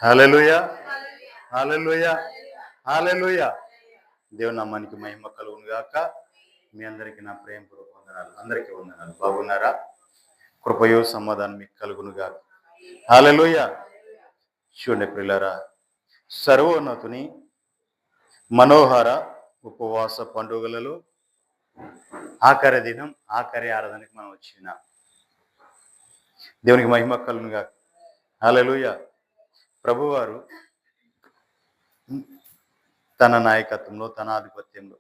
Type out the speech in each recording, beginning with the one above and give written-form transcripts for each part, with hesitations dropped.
హల్లెలూయా, హల్లెలూయా, హల్లెలూయా. దేవుని నామానికి మహిమ కలుగును గాక. మీ అందరికీ నా ప్రేమపూర్వక వందనాలు. అందరికీ వందనాలు. బాగున్నారా? కృపయో సమాధానం మీకు కలుగును గాక. హల్లెలూయా. చూడండి ప్రియులారా, సర్వోన్నతుని మనోహర ఉపవాస పండుగలలో ఆఖరి దినం, ఆఖరి ఆరాధనకి మనం వచ్చిన దేవునికి మహిమ కలుగును గాక. హల్లెలూయా. ప్రభువారు తన నాయకత్వంలో, తన ఆధిపత్యంలో,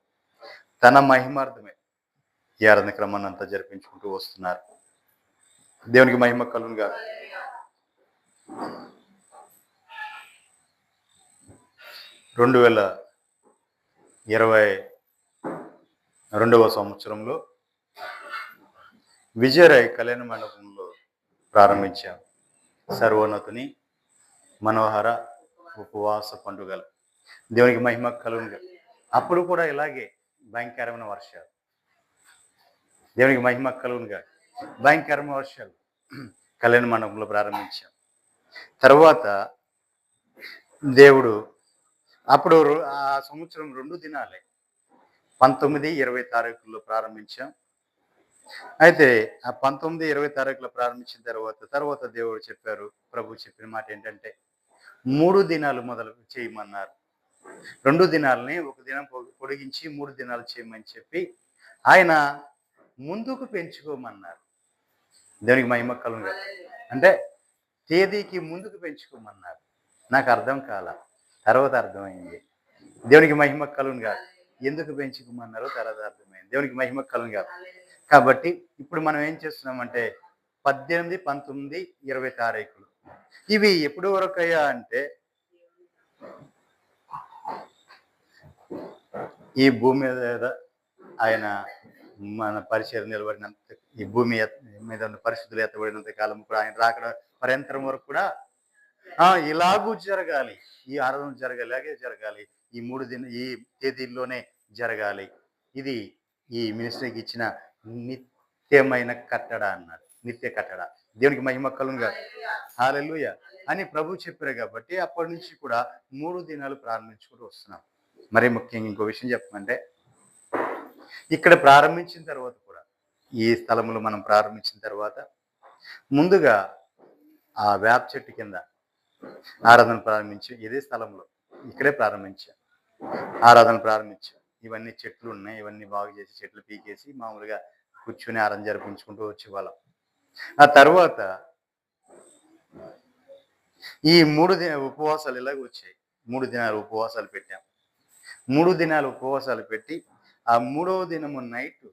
తన మహిమార్థమే ఈ ఆరాధన క్రమాన్ని అంతా జరిపించుకుంటూ వస్తున్నారు. దేవునికి మహిమ కలుగును గాక. 2022వ సంవత్సరంలో విజయరాయ్ కళ్యాణ మండపంలో ప్రారంభించాం సర్వోన్నతుని మనోహర ఉపవాస పండుగలు. దేవునికి మహిమ కలుగును గాక. అప్పుడు కూడా ఇలాగే భయంకరమైన వర్షాలు. దేవునికి మహిమ కలుగును గాక. భయంకరమైన వర్షాలు కళ్యాణ మండపంలో ప్రారంభించాం. తర్వాత దేవుడు అప్పుడు ఆ సంవత్సరం 2 దినాలే 19, 20 తారీఖుల్లో ప్రారంభించాం. అయితే ఆ 19, 20 తారీఖులో ప్రారంభించిన తర్వాత దేవుడు చెప్పారు, ప్రభు చెప్పిన మాట ఏంటంటే 3 దినాలు మొదలు చేయమన్నారు. 2 దినాలని 1 దినం పొడిగించి 3 దినాలు చేయమని చెప్పి ఆయన ముందుకు పెంచుకోమన్నారు. దేవునికి మహిమ కలుగును గాక. అంటే తేదీకి ముందుకు పెంచుకోమన్నారు. నాకు అర్థం కాల, తర్వాత అర్థమైంది. దేవునికి మహిమ కలుగును గాక. ఎందుకు పెంచుకోమన్నారో తర్వాత అర్థమైంది. దేవునికి మహిమ కలుగును గాక. కాబట్టి ఇప్పుడు మనం ఏం చేస్తున్నామంటే 18, 19, 20 తారీఖులు ఇవి ఎప్పుడు వరకు అయ్యా అంటే ఈ భూమి మీద ఆయన మన పరిచయం నిలబడినంత, ఈ భూమి మీద ఉన్న పరిస్థితులు ఎత్తబడినంత కాలం కూడా ఆయన రాకడ పర్యంతరం వరకు కూడా ఇలాగూ జరగాలి, ఈ ఆరాధన జరగాలి, ఇలాగే జరగాలి, ఈ 3 ఈ తేదీల్లోనే జరగాలి. ఇది ఈ మినిస్ట్రీకి ఇచ్చిన నిత్యమైన కట్టడ అన్నారు. నిత్య కట్టడ. దేవునికి మహిమ కలుగును గాక. హల్లెలూయా అని ప్రభు చెప్పారు. కాబట్టి అప్పటి నుంచి కూడా 3 దినాలు ప్రారంభించుకుంటూ వస్తున్నాం. మరి ముఖ్యంగా ఇంకో విషయం చెప్పమంటే, ఇక్కడ ప్రారంభించిన తర్వాత కూడా ఈ స్థలంలో మనం ప్రారంభించిన తర్వాత ముందుగా ఆ వేప చెట్టు కింద ఆరాధన ప్రారంభించి ఇదే స్థలంలో ఇక్కడే ప్రారంభించాం. ఆరాధన ప్రారంభించాం. ఇవన్నీ చెట్లు ఉన్నాయి, ఇవన్నీ బాగు చేసి చెట్లు పీకేసి మామూలుగా కూర్చుని ఆరాధన జరిపించుకుంటూ వచ్చేవాళ్ళం. ఆ తర్వాత ఈ 3 ఉపవాసాలు ఇలాగ వచ్చాయి. 3 దినాలు ఉపవాసాలు పెట్టాం. 3 దినాలు ఉపవాసాలు పెట్టి ఆ మూడవ దినము నైటు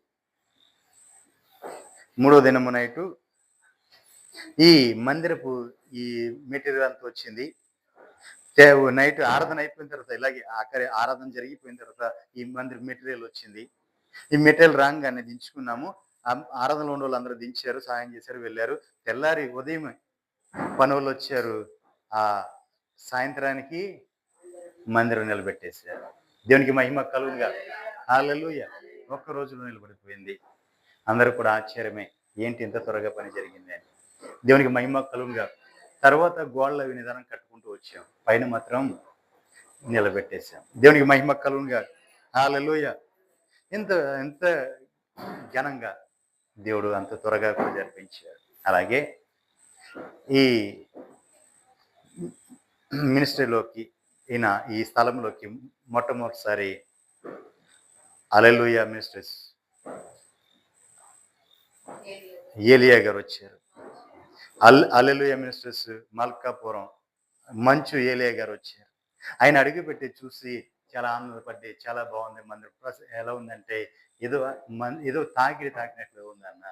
ఈ మందిరపు ఈ మెటీరియల్ అంతా వచ్చింది. నైట్ ఆరాధన అయిపోయిన తర్వాత ఇలాగే ఆఖరి ఆరాధన జరిగిపోయిన తర్వాత ఈ మందిర మెటీరియల్ వచ్చింది. ఈ మెటీరియల్ రాగానే దించుకున్నాము. ఆరాధనలో ఉన్న వాళ్ళు అందరూ దించారు, సాయం చేశారు, వెళ్ళారు. తెల్లారి ఉదయం పని వాళ్ళు వచ్చారు. ఆ సాయంత్రానికి మందిరం నిలబెట్టేశారు. దేవునికి మహిమ కలుగును గాక. హల్లెలూయా. ఒక్క రోజులో నిలబడిపోయింది. అందరూ కూడా ఆశ్చర్యమే, ఏంటి ఇంత త్వరగా పని జరిగింది అని. దేవునికి మహిమ కలుగును గాక. తర్వాత గోడలు అవి నిదానం కట్టుకుంటూ వచ్చాం. పైన మాత్రం నిలబెట్టేశాం. దేవునికి మహిమ కలుగును గాక. హల్లెలూయా. ఎంత ఘనంగా దేవుడు అంత త్వరగా కూడా జరిపించాడు. అలాగే ఈ మినిస్ట్రీలోకి ఈ స్థలంలోకి మొట్టమొదటిసారి హల్లెలూయా మినిస్ట్రీస్ ఏలియా గారు వచ్చారు. హల్లెలూయా మినిస్ట్రీస్ మల్కాపురం మంచు ఏలియా గారు వచ్చారు. ఆయన అడుగుపెట్టి చూసి చాలా ఆనందపడి, చాలా బాగుంది మందిరం, ఎలా ఉందంటే ఏదో తాకినట్లు ఉందన్న.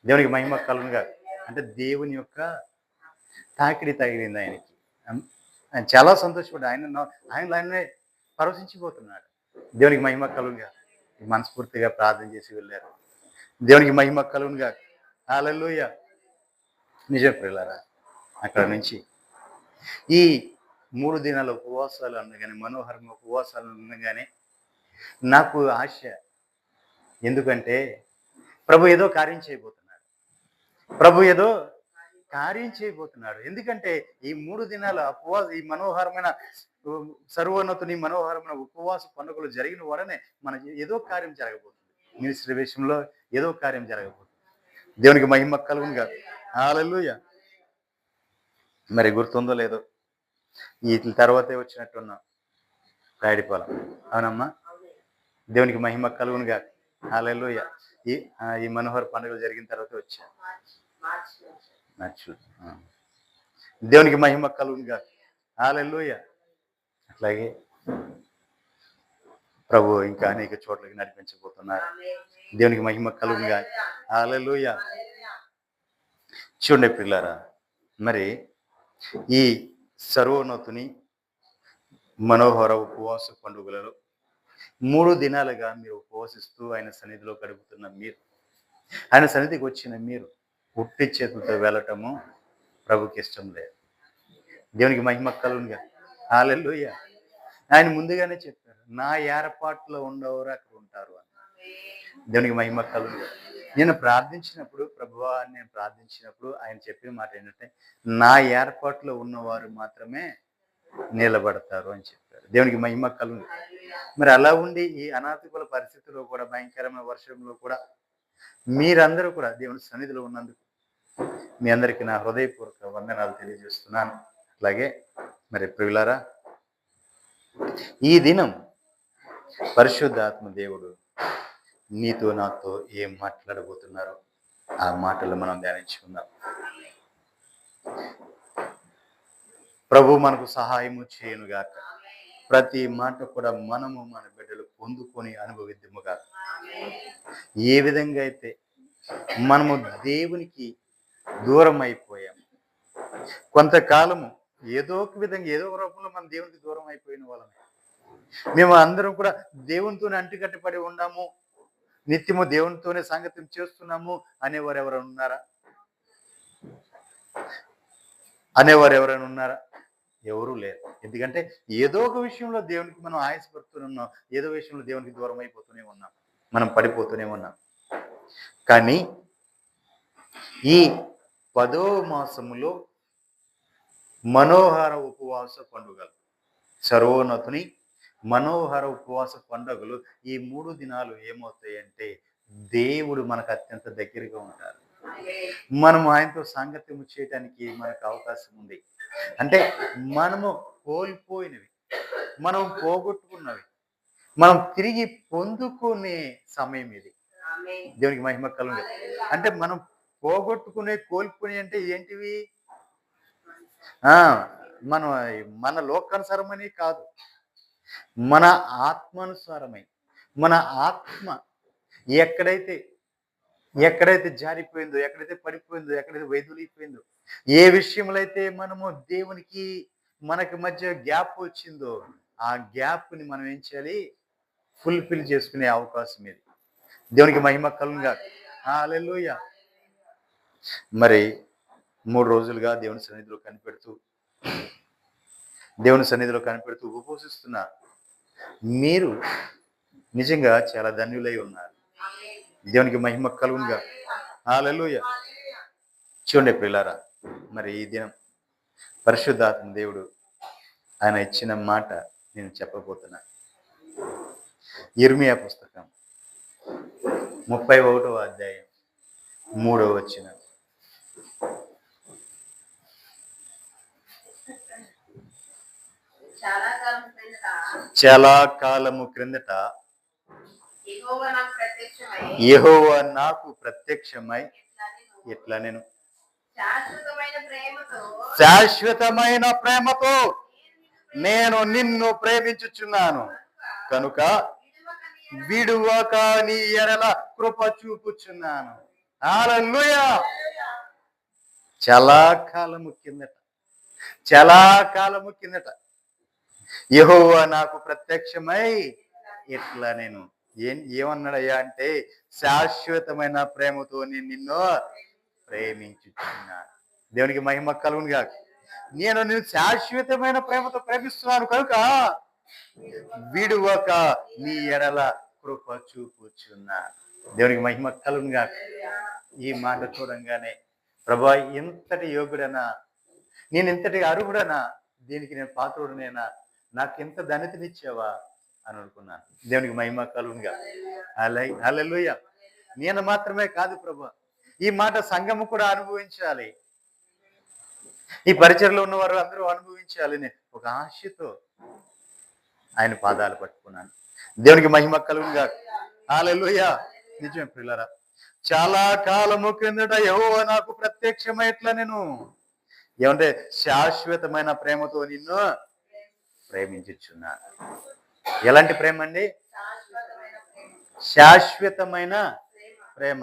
దేవునికి మహిమ కలుగును గాక. అంటే దేవుని యొక్క తాకిడి తగిలింది ఆయనకి. ఆయన చాలా సంతోషపడ్డాడు. ఆయనే పరవశించిపోతున్నాడు. దేవునికి మహిమ కలుగును గాక. మనస్ఫూర్తిగా ప్రార్థన చేసి వెళ్ళారు. దేవునికి మహిమ కలుగును గాక. హల్లెలూయా. నిజం ప్రియులారా, అక్కడ నుంచి ఈ 3 దినాల ఉపవాసాలు అనగానే, మనోహరమైన ఉపవాసాలు అనగానే నాకు ఆశ. ఎందుకంటే ప్రభు ఏదో కార్యం చేయబోతున్నాడు. ప్రభు ఏదో కార్యం చేయబోతున్నాడు. ఎందుకంటే ఈ 3 దినాల ఈ మనోహరమైన సర్వోన్నతుని మనోహరమైన ఉపవాస పండుగలు జరిగిన వలనే మన ఏదో కార్యం జరగబోతుంది. మినిస్ట్రీ విషయంలో ఏదో కార్యం జరగబోతుంది. దేవునికి మహిమ కలుగును గాక. హల్లెలూయా. మరి గుర్తుందో లేదో వీటి తర్వాతే వచ్చినట్టున్నాం రాయడిపాలెం. అవునమ్మా? దేవునికి మహిమ కలుగును గాక. హల్లెలూయా. ఈ మనోహర పండుగలు జరిగిన తర్వాత వచ్చా మార్చిలో. దేవునికి మహిమ కలుగును గాక. హల్లెలూయా. అట్లాగే ప్రభు ఇంకా అనేక చోట్లకి నడిపించబోతున్నారు. దేవునికి మహిమ కలుగును గాక. హల్లెలూయా. చూడండి పిల్లారా, మరి ఈ సర్వోన్నతుని మనోహర ఉపవాస పండుగలలో 3 దినాలుగా మీరు ఉపవసిస్తూ ఆయన సన్నిధిలో గడుపుతున్న మీరు, ఆయన సన్నిధికి వచ్చిన మీరు ఉట్టి చేతులతో వెళ్ళటము ప్రభుకి ఇష్టం లేదు. దేవునికి మహిమ కలుగునుగా. హల్లెలూయా. ఆయన ముందుగానే చెప్పారు, నా ఏర్పాట్లో ఉండేవారు అక్కడ ఉంటారు అని. దేవునికి మహిమ కలుగునుగా. నేను ప్రార్థించినప్పుడు, ప్రభువా నేను ప్రార్థించినప్పుడు ఆయన చెప్పిన మాట ఏంటంటే, నా ఏర్పాట్లో ఉన్నవారు మాత్రమే నిలబడతారు అని చెప్పారు. దేవునికి మహిమ కలుగును. మరి అలా ఉండి ఈ అనాథకుల పరిస్థితిలో కూడా, భయంకరమైన వర్షంలో కూడా మీరందరూ కూడా దేవుని సన్నిధిలో ఉన్నందుకు మీ అందరికీ నా హృదయపూర్వక వందనాలు తెలియజేస్తున్నాను. అలాగే మరి ప్రియులారా, ఈ దినం పరిశుద్ధాత్మ దేవుడు నీతో నాతో ఏం మాట్లాడబోతున్నారో ఆ మాటలు మనం ధ్యానించుకుందాం. ప్రభు మనకు సహాయము చేయనుగాక. ప్రతి మాట కూడా మనము మన బిడ్డలు పొందుకొని అనుభవిద్దుముగా. ఏ విధంగా అయితే మనము దేవునికి దూరం అయిపోయాము, కొంతకాలము ఏదో ఒక విధంగా ఏదో ఒక రూపంలో మన దేవునికి దూరం అయిపోయిన వాళ్ళమే. మేము అందరం కూడా దేవునితోనే అంటికట్టబడి ఉన్నాము, నిత్యము దేవునితోనే సంగతం చేస్తున్నాము అనేవారు ఎవరైనా ఉన్నారా? ఎవరూ లేరు. ఎందుకంటే ఏదో ఒక విషయంలో దేవునికి మనం ఆయాసపడుతూనే ఉన్నాం, ఏదో విషయంలో దేవునికి దూరం అయిపోతూనే ఉన్నాం, మనం పడిపోతూనే ఉన్నాం. కానీ ఈ 10వ మాసములో మనోహర ఉపవాస పండుగలు, సర్వోన్నతుని మనోహర ఉపవాస పండుగలు, ఈ 3 దినాలు ఏమవుతాయంటే దేవుడు మనకు అత్యంత దగ్గరగా ఉంటారు. మనం ఆయనతో సాంగత్యం చేయడానికి మనకు అవకాశం ఉంది. అంటే మనము కోల్పోయినవి, మనం పోగొట్టుకున్నవి మనం తిరిగి పొందుకునే సమయం ఇది. దేవునికి మహిమ కలుగును. అంటే మనం పోగొట్టుకునే, కోల్పోయి అంటే ఏంటివి? మనం మన లోకానుసారమని కాదు, మన ఆత్మానుసారమై, మన ఆత్మ ఎక్కడైతే జారిపోయిందో, ఎక్కడైతే పడిపోయిందో, ఎక్కడైతే వైదొలిగిపోయిందో, ఏ విషయంలో అయితే మనము దేవునికి మనకి మధ్య గ్యాప్ వచ్చిందో, ఆ గ్యాప్ని మనం ఏం చేయాలి? ఫుల్ఫిల్ చేసుకునే అవకాశం ఇది. దేవునికి మహిమ కలుగును గాక. హల్లెలూయా. మరి 3 రోజులుగా దేవుని సన్నిధిలో కనిపెడుతూ ఉపవసిస్తున్న మీరు నిజంగా చాలా ధన్యులై ఉన్నారు. దేవునికి మహిమ కలుగును గాక. హల్లెలూయా. చూడండి ప్రియులారా, మరి ఈ దినం పరిశుద్ధాత్మ దేవుడు ఆయన ఇచ్చిన మాట నేను చెప్పబోతున్నా. యిర్మీయా పుస్తకం 31వ అధ్యాయం 3వ వచనం. చాలా కాలము క్రిందట యెహోవా నాకు ప్రత్యక్షమై ఇట్లా నేను శాశ్వతమైన ప్రేమతో నేను నిన్ను ప్రేమించుచున్నాను కనుక విడువక నీ ఎడల కృప చూపుచున్నాను. హల్లెలూయా. చాలా కాలము కిందట యెహోవా నాకు ప్రత్యక్షమై ఇట్లా నేను ఏమన్నాడయ్యా అంటే, శాశ్వతమైన ప్రేమతో నేను నిన్ను ప్రేమించుచున్నాను. దేవునికి మహిమ కలుగును గాక. నేను నిన్ను శాశ్వతమైన ప్రేమతో ప్రేమిస్తున్నాను కనుక విడువక నీ ఎడల కృప చూపుచున్నాను. దేవునికి మహిమ కలుగును గాక. ఈ మాట చూడంగానే ప్రభా ఇంతటి యోగుడనా, నేను ఇంతటి అర్హుడనా, దీనికి నేను పాత్రుడనేనా, నాకు ఇంత ధన్యతనిచ్చావా అని అనుకున్నాను. దేవునికి మహిమ కలుగునుగా. హల్లెలూయా. నేను మాత్రమే కాదు ప్రభా, ఈ మాట సంఘము కూడా అనుభవించాలి, ఈ పరిచయలో ఉన్నవారు అందరూ అనుభవించాలని ఒక ఆశతో ఆయన పాదాలు పట్టుకున్నాను. దేవునికి మహిమ కలుగునుగా. హల్లెలూయా. నిజమే ప్రియులారా, చాలా కాలము క్రిందట యెహోవా నాకు ప్రత్యక్షమై ఇట్లా నేను ఏమంటే శాశ్వతమైన ప్రేమతో నిన్ను ప్రేమించుచున్నాను. ఎలాంటి ప్రేమ అండి? శాశ్వతమైన ప్రేమ.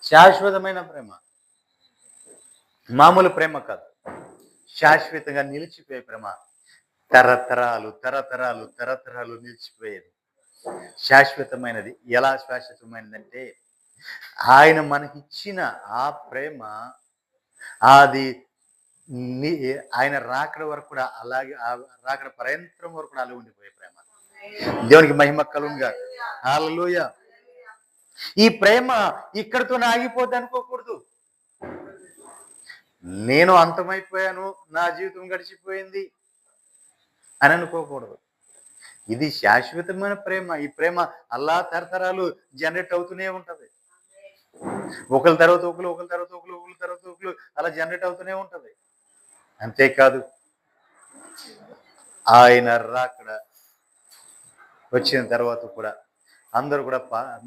శాశ్వతమైన ప్రేమ, మామూలు ప్రేమ కాదు, శాశ్వతంగా నిలిచిపోయే ప్రేమ. తరతరాలు తరతరాలు తరతరాలు నిలిచిపోయేది, శాశ్వతమైనది. ఎలా శాశ్వతమైనదంటే ఆయన మనకిచ్చిన ఆ ప్రేమ, అది ఆయన రాకడ వరకు కూడా అలాగే, రాకడ పర్యంతరం వరకు కూడా అలా ఉండిపోయే ప్రేమ. దేవునికి మహిమ కలుగునుగా. హల్లెలూయా. ఈ ప్రేమ ఇక్కడితోనే ఆగిపోద్ది అనుకోకూడదు. నేను అంతమైపోయాను, నా జీవితం గడిచిపోయింది అని అనుకోకూడదు. ఇది శాశ్వతమైన ప్రేమ. ఈ ప్రేమ అల్లా తరతరాలు జనరేట్ అవుతూనే ఉంటది. ఒకరి తర్వాత ఒకరు, ఒకరి తర్వాత ఒకరు, ఒకరి తర్వాత ఒకరు అలా జనరేట్ అవుతూనే ఉంటది. అంతేకాదు, ఆయన రాకడ వచ్చిన తర్వాత కూడా అందరూ కూడా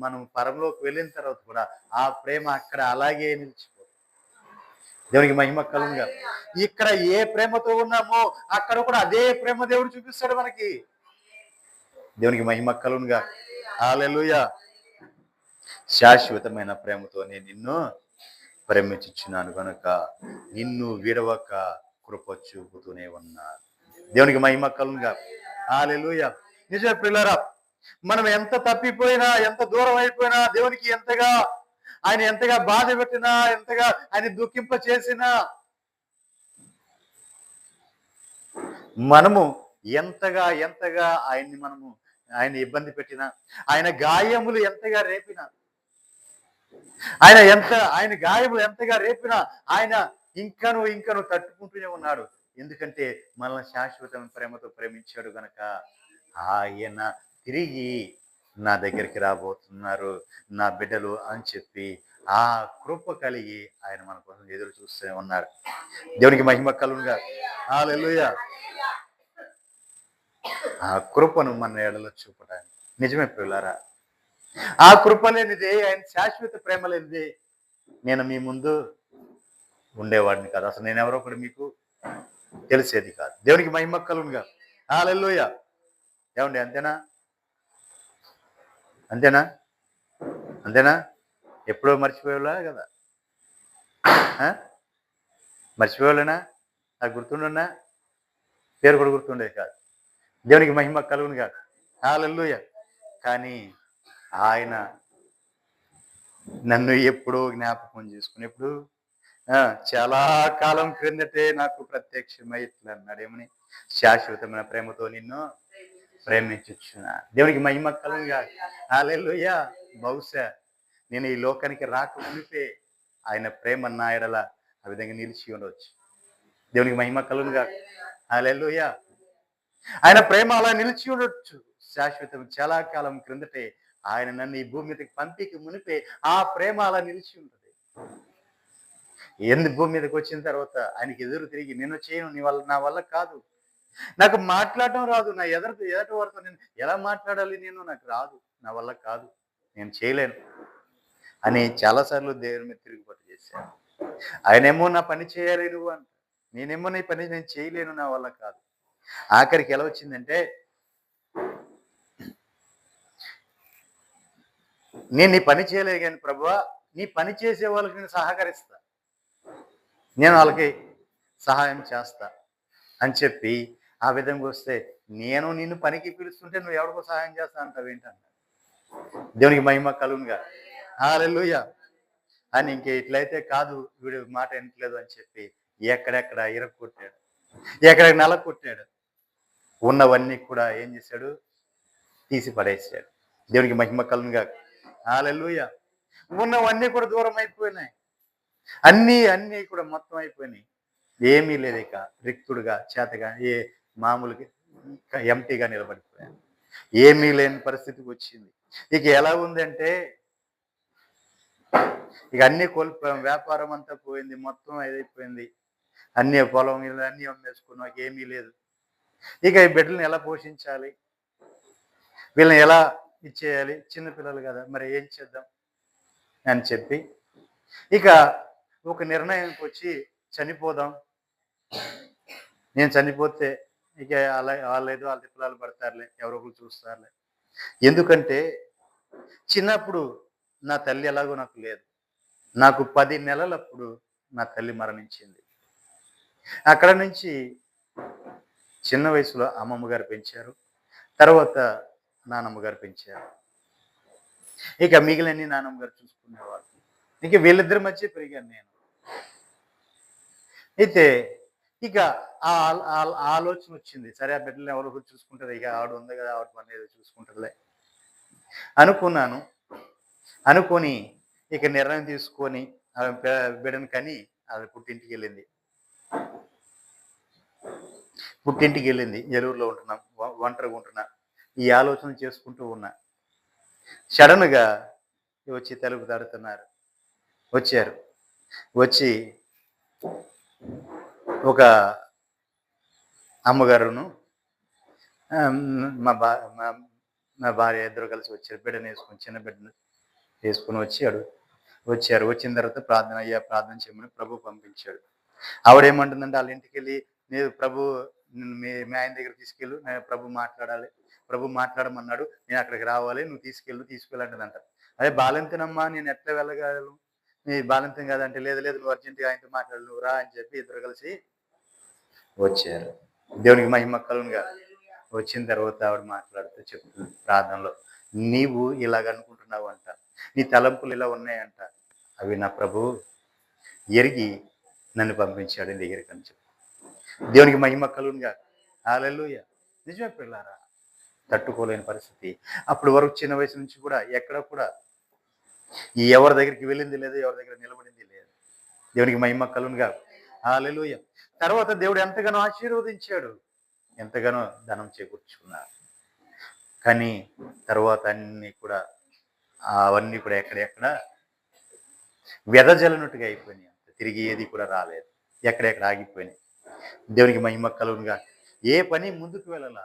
మనం పరంలోకి వెళ్ళిన తర్వాత కూడా ఆ ప్రేమ అక్కడ అలాగే నిలిచిపోతుంది. దేవునికి మహిమ కలుగునుగా. ఇక్కడ ఏ ప్రేమతో ఉన్నామో అక్కడ కూడా అదే ప్రేమ దేవుడు చూపిస్తాడు మనకి. దేవునికి మహిమ కలుగునుగా. హల్లెలూయా. శాశ్వతమైన ప్రేమతో నేను నిన్ను ప్రేమించుచున్నాను కనుక నిన్ను విడవక కృప చూపుతూనే ఉన్నాను. దేవునికి మహిమ కలుగునుగా. హల్లెలూయా. నిజమే ప్రియులారా, మనం ఎంత తప్పిపోయినా, ఎంత దూరం అయిపోయినా, దేవునికి ఆయన ఎంతగా బాధ పెట్టినా, ఎంతగా ఆయన దుఃఖింప చేసినా, మనము ఎంతగా ఎంతగా ఆయన ఇబ్బంది పెట్టినా, ఆయన గాయములు ఎంతగా రేపినా, ఆయన గాయములు ఎంతగా రేపినా ఆయన ఇంకను తట్టుకుంటూనే ఉన్నాడు. ఎందుకంటే మనల్ని శాశ్వతమైన ప్రేమతో ప్రేమించాడు గనక ఆయన తిరిగి నా దగ్గరికి రాబోతున్నారు నా బిడ్డలు అని చెప్పి ఆ కృప కలిగి ఆయన మన కోసం ఎదురు చూస్తూనే ఉన్నాడు. దేవునికి మహిమ కలుగునుగా. హల్లెలూయా. ఆ కృపను మన ఎడలో చూపడానికి. నిజమే ప్రియులారా, ఆ కృప లేనిదే, ఆయన శాశ్వత ప్రేమ లేనిదే నేను మీ ముందు ఉండేవాడిని కాదు. అసలు నేను ఎవరో కూడా మీకు తెలిసేది కాదు. దేవునికి మహిమ కలుగునుగా. హల్లెలూయా. ఏమండి, అంతేనా? అంతేనా? అంతేనా? ఎప్పుడో మర్చిపోయేలా కదా? మర్చిపోయేనా? నాకు గుర్తుండున్నా, పేరు కూడా గుర్తుండేది కాదు. దేవునికి మహిమ కలుగునుగా. హల్లెలూయా. కానీ ఆయన నన్ను ఎప్పుడో జ్ఞాపకం చేసుకుని, ఎప్పుడు చాలా కాలం క్రిందటే నాకు ప్రత్యక్షమై ఇట్లా అన్నాడు, ఏమని? శాశ్వతమైన ప్రేమతో నిన్ను ప్రేమించుచున్నా. దేవునికి మహిమ కలుగునుగా. హల్లెలూయా. బహుశా నేను ఈ లోకానికి రాక మునిపే ఆయన ప్రేమ నా ఎడల ఆ విధంగా నిలిచి ఉండవచ్చు. దేవునికి మహిమ కలుగునుగా. హల్లెలూయా. ఆయన ప్రేమ అలా నిలిచి ఉండొచ్చు శాశ్వతం. చాలా కాలం క్రిందటే ఆయన నన్ను ఈ భూమి మీదకి పంపికి మునిపే ఆ ప్రేమ అలా నిలిచి ఉంటుంది. భూమి మీదకి వచ్చిన తర్వాత ఆయనకి ఎదురు తిరిగి నేను చేయను, నా వల్ల కాదు, నాకు మాట్లాడటం రాదు, నా ఎదటి వారితో నేను ఎలా మాట్లాడాలి, నాకు రాదు, నా వల్ల కాదు, నేను చేయలేను అని చాలాసార్లు దేవుని మీద తిరుగుబాటు చేశాను. ఆయనేమో నా పని చేయాలి నువ్వు అంట, నేనేమో నీ పని నేను చేయలేను, నా వల్ల కాదు. ఆఖరికి ఎలా వచ్చిందంటే, నేను నీ పని చేయలేదు కానీ ప్రభువా, నీ పని చేసే వాళ్ళకి నేను సహకరిస్తా, నేను వాళ్ళకి సహాయం చేస్తా అని చెప్పి ఆ విధంగా వస్తే, నేను నిన్ను పనికి పిలుస్తుంటే నువ్వు ఎవరికో సహాయం చేస్తా అంటావు ఏంటంట. దేవునికి మహిమ కలుగునుగా. హల్లెలూయా. అని ఇట్లయితే కాదు, వీడు మాట వినట్లేదు అని చెప్పి ఎక్కడెక్కడ ఇరగొట్టాడు, ఎక్కడ నలకొట్టాడు, ఉన్నవన్నీ కూడా ఏం చేశాడు? తీసి పడేసాడు. దేవునికి మహిమ కలుగునుగా. హల్లెలూయా. ఉన్నవన్నీ కూడా దూరం అయిపోయినాయి. అన్నీ అన్నీ కూడా మొత్తం అయిపోయినాయి. ఏమీ లేదు ఇక. రిక్తుడుగా, చేతగా మామూలుగా ఎంప్టీగా నిలబడిపోయాను. ఏమీ లేని పరిస్థితికి వచ్చింది. ఇక ఎలా ఉందంటే ఇక అన్నీ కోల్పోయాం. వ్యాపారం అంతా పోయింది. మొత్తం ఇదైపోయింది. అన్నీ పొలం గిలం అన్నీ అమ్మేసుకున్నాం. ఏమీ లేదు. ఇక ఈ బిడ్డల్ని ఎలా పోషించాలి? వీళ్ళని ఎలా ఇచ్చేయాలి? చిన్న పిల్లలు కదా! మరి ఏం చేద్దాం? అని చెప్పి ఇక ఒక నిర్ణయానికొచ్చి చనిపోదాం. నేను చనిపోతే ఇక అలా వాళ్ళేదో వాళ్ళ తిప్పలాలు పడతారులే. ఎవరో ఒకళ్ళు చూస్తారులే. ఎందుకంటే చిన్నప్పుడు నా తల్లి ఎలాగో నాకు లేదు. నాకు 10 నెలలప్పుడు నా తల్లి మరణించింది. అక్కడ నుంచి చిన్న వయసులో అమ్మమ్మ గారు పెంచారు. తర్వాత నానమ్మ గారు పెంచారు. ఇక మిగిలినన్ని నానమ్మ గారు చూసుకునేవాళ్ళు. ఇక వీళ్ళిద్దరి మధ్య పెరిగాను నేను. అయితే ఇక ఆలోచన వచ్చింది. సరే ఆ బిడ్డల్ని ఎవరో ఒకరు చూసుకుంటారు. ఇక ఆవిడ ఉంది కదా! ఆవిడ పని ఏదో చూసుకుంటదిలే అనుకున్నాను. అనుకోని ఇక నిర్ణయం తీసుకొని బిడ్డని కని ఆవిడ పుట్టింటికెళ్ళింది. పుట్టింటికెళ్ళింది. ఏలూరులో ఉంటున్నాం. ఒంటరిగా ఉంటున్నా. ఈ ఆలోచన చేసుకుంటూ ఉన్నా. సడెన్‌గా వచ్చి తలుపు తడుతున్నారు. వచ్చారు. వచ్చి ఒక అమ్మగారును మా భా మా మా భార్య ఇద్దరు కలిసి వచ్చారు. బిడ్డనేసుకొని చిన్న బిడ్డని తీసుకొని వచ్చారు. వచ్చిన తర్వాత అయ్యా ప్రార్థన చేయమని ప్రభు పంపించాడు. ఆవిడేమంటుందంటే వాళ్ళ ఇంటికెళ్ళి నేను మీ మీ ఆయన దగ్గరికి తీసుకెళ్ళు. నేను ప్రభు మాట్లాడాలి. ప్రభు మాట్లాడమన్నాడు. నేను అక్కడికి రావాలి. నువ్వు తీసుకెళ్ళంటదంట. అదే బాలింతనమ్మా నేను ఎట్లా వెళ్ళగలను? నీ బాలింతం కాదంటే లేదు నువ్వు అర్జెంట్‌గా ఆయనతో మాట్లాడు. నువ్వు రా అని చెప్పి ఇద్దరు కలిసి వచ్చారు. దేవునికి మహిమ కలుగునుగా. వచ్చిన తర్వాత ఆవిడ మాట్లాడుతూ చెప్తుంది ప్రార్థనలో, నీవు ఇలాగ అనుకుంటున్నావంట. నీ తలంపులు ఇలా ఉన్నాయంట. అవి నా ప్రభువు ఎరిగి నన్ను పంపించాడు నీ దగ్గరికి అని చెప్పి. దేవునికి మహిమ కలుగునుగా. హల్లెలూయా. నిజమే పిల్లారా. తట్టుకోలేని పరిస్థితి. అప్పటి వరకు చిన్న వయసు నుంచి కూడా ఎక్కడ కూడా ఎవరి దగ్గరికి వెళ్ళింది లేదు. ఎవరి దగ్గర నిలబడింది లేదు. దేవునికి మహిమ కలుగునుగా. హల్లెలూయా. తర్వాత దేవుడు ఎంతగానో ఆశీర్వదించాడు. ఎంతగానో ధనం చేకూర్చుకున్నారు. కానీ తర్వాత అవన్నీ కూడా ఎక్కడెక్కడ వెదజల్లినట్టుగా అయిపోయినాయి. తిరిగి ఏది కూడా రాలేదు. ఎక్కడెక్కడ ఆగిపోయినాయి. దేవునికి మహిమ కలుగునుగా. ఏ పని ముందుకు వెళ్ళాల.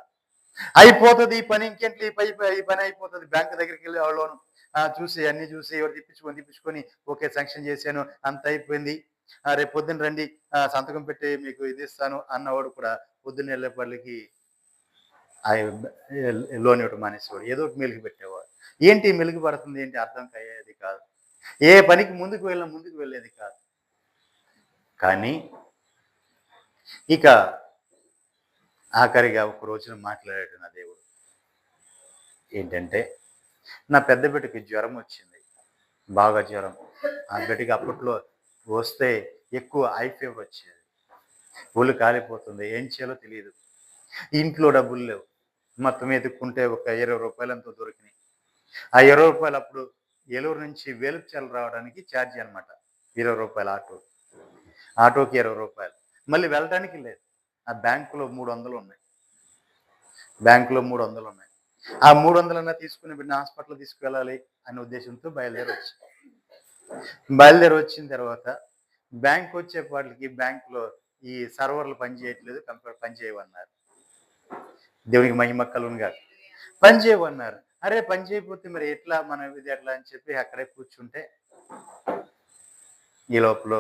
అయిపోతుంది ఈ పని, ఇంకేంటి ఈ పని అయిపోతుంది. బ్యాంకు దగ్గరికి వెళ్ళి లోను చూసి అన్ని చూసి ఎవరు తిప్పించుకొని ఓకే శాంక్షన్ చేశాను, అంత అయిపోయింది. రేపు పొద్దున్న రండి, సంతకం పెట్టి మీకు ఇది ఇస్తాను అన్నవాడు కూడా పొద్దున్న వెళ్ళేపల్లికి లోన్ ఇవ్వడం మానేసేవాడు. ఏదో ఒకటి మెలుగు పెట్టేవాడు. ఏంటి మెలుగు పడుతుంది ఏంటి అర్థం అయ్యేది కాదు. ఏ పనికి ముందుకు వెళ్ళేది కాదు. కానీ ఇక ఆఖరిగా ఒక రోజున మాట్లాడాడు నా దేవుడు. ఏంటంటే నా పెద్ద బిడ్డకి జ్వరం వచ్చింది. బాగా జ్వరం. ఆ బిడ్డకి అప్పట్లో వస్తే ఎక్కువ హై ఫీవర్ వచ్చేది. ఒళ్ళు కాలిపోతుంది. ఏం చేయాలో తెలియదు. ఇంట్లో డబ్బులు లేవు. మొత్తం ఎదుక్కుంటే ఒక ₹20 ఎంతో దొరికినాయి. ఆ ₹20 అప్పుడు ఏలూరు నుంచి వేలుపుచర్ల రావడానికి ఛార్జీ అనమాట. ₹20 ఆటో. ఆటోకి ₹20. మళ్ళీ వెళ్ళడానికి లేదు. ఆ బ్యాంకులో 300 ఉన్నాయి. ఆ 300 తీసుకుని బిడ్డ హాస్పిటల్ తీసుకువెళ్ళాలి అనే ఉద్దేశంతో బయలుదేరి వచ్చిన తర్వాత బ్యాంక్ వచ్చేపాటికి బ్యాంకులో ఈ సర్వర్లు పనిచేయట్లేదు, కంప్యూటర్ పనిచేయవన్నారు. దేవునికి మహిమ కలుగునుగా. పనిచేయవన్నారు. అరే పని చేయకపోతే మరి ఎట్లా ఇది ఎట్లా అని చెప్పి అక్కడే కూర్చుంటే ఈ లోపల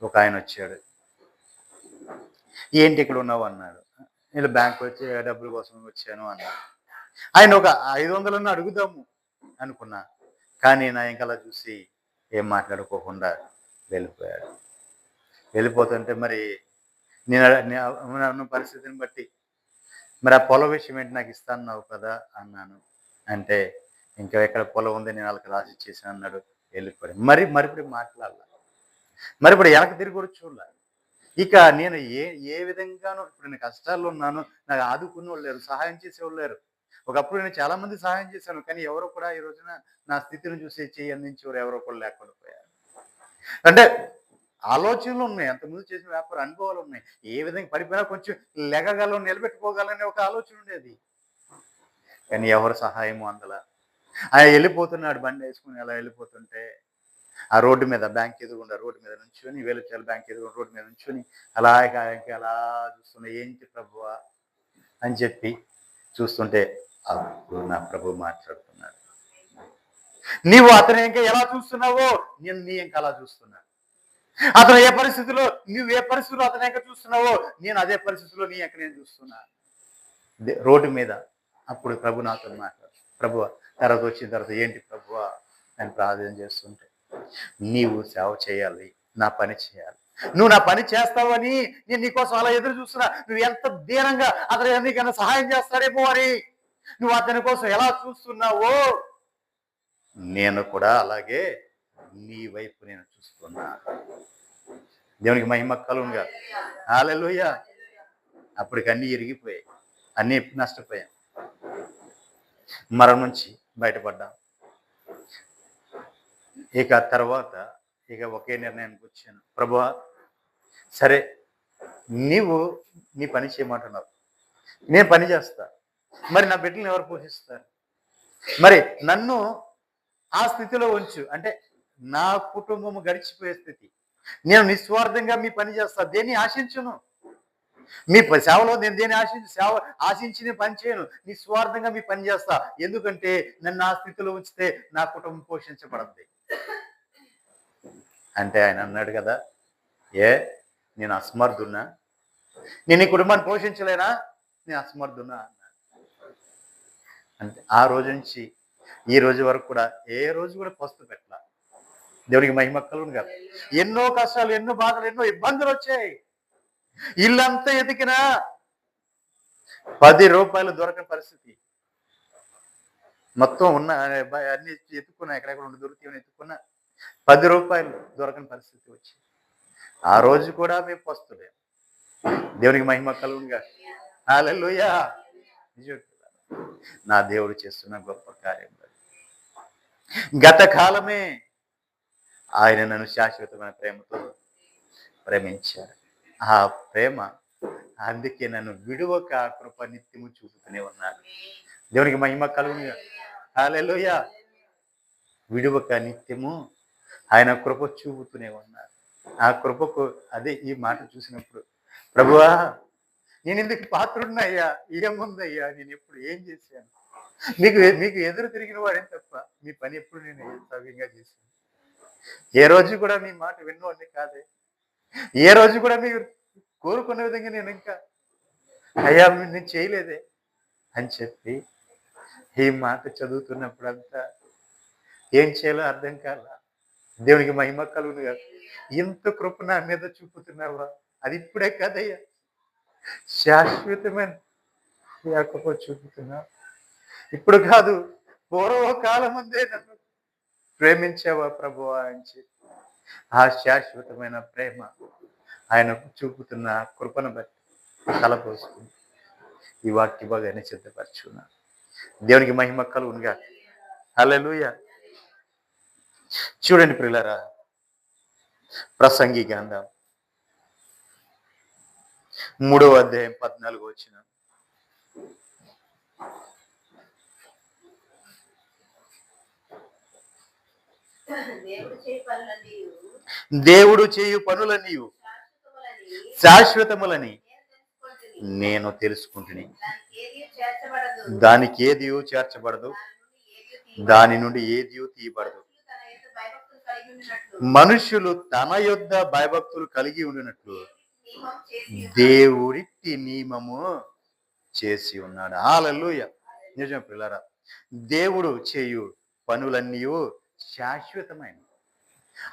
ఒక ఆయన వచ్చాడు. ఏంటి ఇక్కడ ఉన్నావు అన్నాడు. నేను బ్యాంక్ వచ్చి డబ్బుల కోసం వచ్చాను అన్నాడు. ఆయన ఒక 500 అడుగుదాము అనుకున్నా. కానీ నా ఇంకలా చూసి ఏం మాట్లాడుకోకుండా వెళ్ళిపోయాడు. వెళ్ళిపోతుంటే మరి నేను పరిస్థితిని బట్టి మరి ఆ పొలం విషయం ఏంటి నాకు ఇస్తాన్నావు కదా అన్నాను. అంటే ఇంకా ఎక్కడ పొలం ఉంది నేను వాళ్ళకి రాసి ఇచ్చేసాను అన్నాడు. వెళ్ళిపోయాడు. మరిప్పుడు మాట్లాడాల. మరిప్పుడు వెనక తిరిగి కూడా చూడాలి. ఇక నేను ఏ విధంగానూ ఇప్పుడు నేను కష్టాల్లో ఉన్నాను. నాకు ఆదుకునే వాళ్ళు లేరు, సహాయం చేసేవాళ్ళు లేరు. ఒకప్పుడు నేను చాలా మంది సహాయం చేశాను. కానీ ఎవరు కూడా ఈ రోజున నా స్థితిని చూసి చెయ్యి అందించేవారు ఎవరో కూడా లేకుండా పోయారు. అంటే ఆలోచనలు ఉన్నాయి. అంతకుముందు చేసిన వ్యాపార అనుభవాలు ఉన్నాయి. ఏ విధంగా పడిపోయినా కొంచెం లెగగలం, నిలబెట్టుకోగలనే ఒక ఆలోచన ఉండేది. కానీ ఎవరి సహాయము అందలా. ఆయన వెళ్ళిపోతున్నాడు బండి వేసుకుని అలా వెళ్ళిపోతుంటే ఆ రోడ్డు మీద బ్యాంక్ ఎదురుగుండా రోడ్డు మీద నుంచొని వేలుచాల బ్యాంక్ ఎదురుగుండా రోడ్డు మీద నుంచొని అలాగే ఆయనకి అలా చూస్తున్నా ఏంటి ప్రభువా అని చెప్పి చూస్తుంటే అప్పుడు నా ప్రభు మాట్లాడుతున్నాడు. నీవు అతను ఇంకా ఎలా చూస్తున్నావో నేను నీ ఇంకా అలా చూస్తున్నా. అతను ఏ పరిస్థితిలో నువ్వు ఏ పరిస్థితిలో అతను ఇంకా చూస్తున్నావో నేను అదే పరిస్థితిలో నీ ఎక్కడ నేను చూస్తున్నా రోడ్డు మీద. అప్పుడు ప్రభు నాతో మాట్లాడు. ప్రభువ తర్వాత వచ్చిన తర్వాత ఏంటి ప్రభువా నేను ప్రార్థన చేస్తుంటే నీవు సేవ చేయాలి, నా పని చేయాలి. నువ్వు నా పని చేస్తావని నేను నీకోసం అలా ఎదురు చూస్తున్నా. నువ్వు ఎంత దీనంగా అతను నీకన్నా సహాయం చేస్తాడేమో అని నువ్వు అతని కోసం ఎలా చూస్తున్నావో నేను కూడా అలాగే నీ వైపు నేను చూస్తున్నా. దేవునికి మహిమ కలుగునుగా. హల్లెలూయా. అప్పటికి అన్నీ ఇరిగిపోయాయి, అన్నీ నష్టపోయాం. మరణం నుంచి బయటపడ్డాం. ఇక తర్వాత ఒకే నిర్ణయానికి వచ్చాను. ప్రభువా సరే నీవు నీ పని చేయమంటున్నావు, నేను పని చేస్తా. మరి నా బిడ్డలను ఎవరు పోషిస్తారు? మరి నన్ను ఆ స్థితిలో ఉంచు. అంటే నా కుటుంబము గడిచిపోయే స్థితి. నేను నిస్వార్థంగా మీ పని చేస్తా, దేన్ని ఆశించును. మీ సేవలో నేను దేన్ని ఆశించి నేను పని చేయను. నిస్వార్థంగా మీ పని చేస్తా. ఎందుకంటే నన్ను ఆ స్థితిలో ఉంచితే నా కుటుంబం పోషించబడద్ది అంటే ఆయన అన్నాడు కదా, నేను అసమర్థున్నా, నేను ఈ కుటుంబాన్ని పోషించలేనా, నేను అసమర్థున్నా అన్నాడు. అంటే ఆ రోజు నుంచి ఈ రోజు వరకు కూడా ఏ రోజు కూడా పస్తు పెట్టలా. దేవునికి మహిమ కలుగునుగా. ఎన్నో కష్టాలు, ఎన్నో బాధలు, ఎన్నో ఇబ్బందులు వచ్చాయి. ఇల్లంతా ఎతికినా 10 రూపాయలు దొరకని పరిస్థితి. మొత్తం ఉన్న అన్ని ఎత్తుకున్నా, ఎక్కడెక్కడ దొరుకుతాయని ఎత్తుకున్నా 10 రూపాయలు దొరకని పరిస్థితి వచ్చి ఆ రోజు కూడా మేము పస్తులే. దేవునికి మహిమ కలుగునుగా. హల్లెలూయా. నా దేవుడు చేస్తున్న గొప్ప కార్యం. గత కాలమే ఆయన నన్ను శాశ్వతమైన ప్రేమతో ప్రేమించాడు. ఆ ప్రేమ అందుకే నన్ను విడువక కృప నిత్యము చూపుతూనే ఉన్నాడు. దేవునికి మహిమ కలుగునుగా. హల్లెలూయా. విడువక నిత్యము ఆయన కృప చూపుతూనే ఉన్నారు. ఆ కృపకు అదే ఈ మాట చూసినప్పుడు ప్రభువా నేను ఇందుకు పాత్రుడినయ్యా, ఏముందయ్యా, నేను ఎప్పుడు ఏం చేశాను, మీకు ఎదురు తిరిగిన వాడేం తప్ప మీ పని ఎప్పుడు నేను సవ్యంగా చేశాను. ఏ రోజు కూడా మీ మాట విన్నోడిని కాదే. ఏ రోజు కూడా మీరు కోరుకున్న విధంగా నేను ఇంకా అయ్యా నేను చేయలేదే అని చెప్పి ఈ మాట చదువుతున్నప్పుడంతా ఏం చేయాలో అర్థం కాల. దేవునికి మహిమ కలుగునుగా. ఇంత కృప నా మీద చూపుతున్నావా, అది ఇప్పుడే కదయ్యా, శాశ్వతమైన కృప చూపుతున్నా. ఇప్పుడు కాదు, పూర్వకాలం ముందే నన్ను ప్రేమించావా ప్రభువా అని చెప్పి ఆ శాశ్వతమైన ప్రేమ ఆయన చూపుతున్న కృపను బట్టి తలపోసుకుని ఈ వాక్య భాగాన్ని సిద్ధపరచున్నా. దేవునికి మహిమ కలుగునుగా. హల్లెలూయా. చూడండి ప్రియులారా, ప్రసంగి గ్రంథం 3వ అధ్యాయం 14వ వచనం. దేవుడు చేయు పనులన్నీ శాశ్వతములని నేను తెలుసుకుంటుని, దానికి ఏది చేర్చబడదు, దాని నుండి ఏది తీయబడదు. మనుషులు తన యొద్ద భయభక్తులు కలిగి ఉండినట్లు దేవుడికి నియమము చేసి ఉన్నాడు. హల్లెలూయా. నిజం పిల్లరా, దేవుడు చేయు పనులన్నీ శాశ్వతమైన.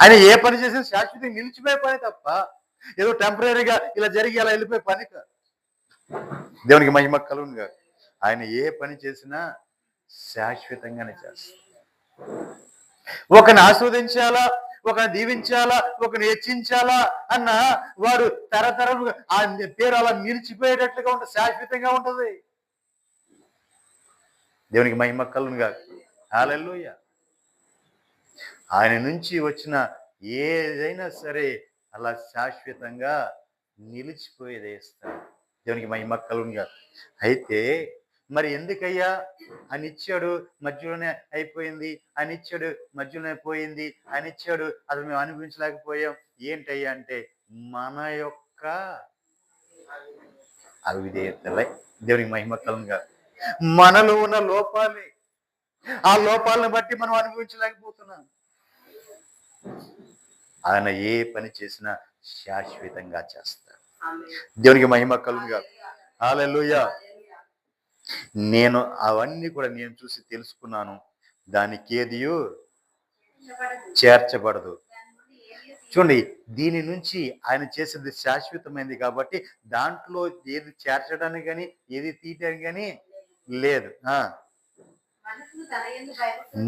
ఆయన ఏ పని చేసినా శాశ్వతంగా నిలిచిపోయే పని తప్ప ఏదో టెంపరీగా ఇలా జరిగి అలా వెళ్ళిపోయే పని కాదు. దేవునికి మహిమ కలుగునుగా. ఆయన ఏ పని చేసినా శాశ్వతంగానే చేస్తాడు. ఒకరిని ఆస్వాదించాలా, ఒకరిని దీవించాలా, ఒకరిని హెచ్చించాలా అన్న వాడు తరతరముగా ఆ పేరు అలా నిలిచిపోయేటట్లుగా ఉంటుంది, శాశ్వతంగా ఉంటుంది. దేవునికి మహిమ కలుగునుగా. హల్లెలూయా. ఆయన నుంచి వచ్చిన ఏదైనా సరే అలా శాశ్వతంగా నిలిచిపోయేదే ఇస్తాడు. దేవునికి మహిమ కలుగునుగా. అయితే మరి ఎందుకయ్యా అని ఇచ్చాడు మధ్యలోనే అయిపోయింది, అని ఇచ్చాడు మధ్యలోనే పోయింది, అని ఇచ్చాడు అసలు మేము అనిపించలేకపోయాం ఏంటయ్యా అంటే మన యొక్క అవిధేయతలే. దేవునికి మహిమ కలుగునుగా. మనలో ఉన్న లోపాలే, ఆ లోపాలను బట్టి మనం అనుభవించలేకపోతున్నాం. ఆయన ఏ పని చేసినా శాశ్వతంగా చేస్తాడు. దేవునికి మహిమ కలుగునుగా. హల్లెలూయా. నేను అవన్నీ కూడా నేను చూసి తెలుసుకున్నాను. దానికి ఏదియు చేర్చబడదు. చూడండి, దీని నుంచి ఆయన చేసేది శాశ్వతమైంది కాబట్టి దాంట్లో ఏది చేర్చడానికి కానీ ఏది తీయడానికి కానీ లేదు.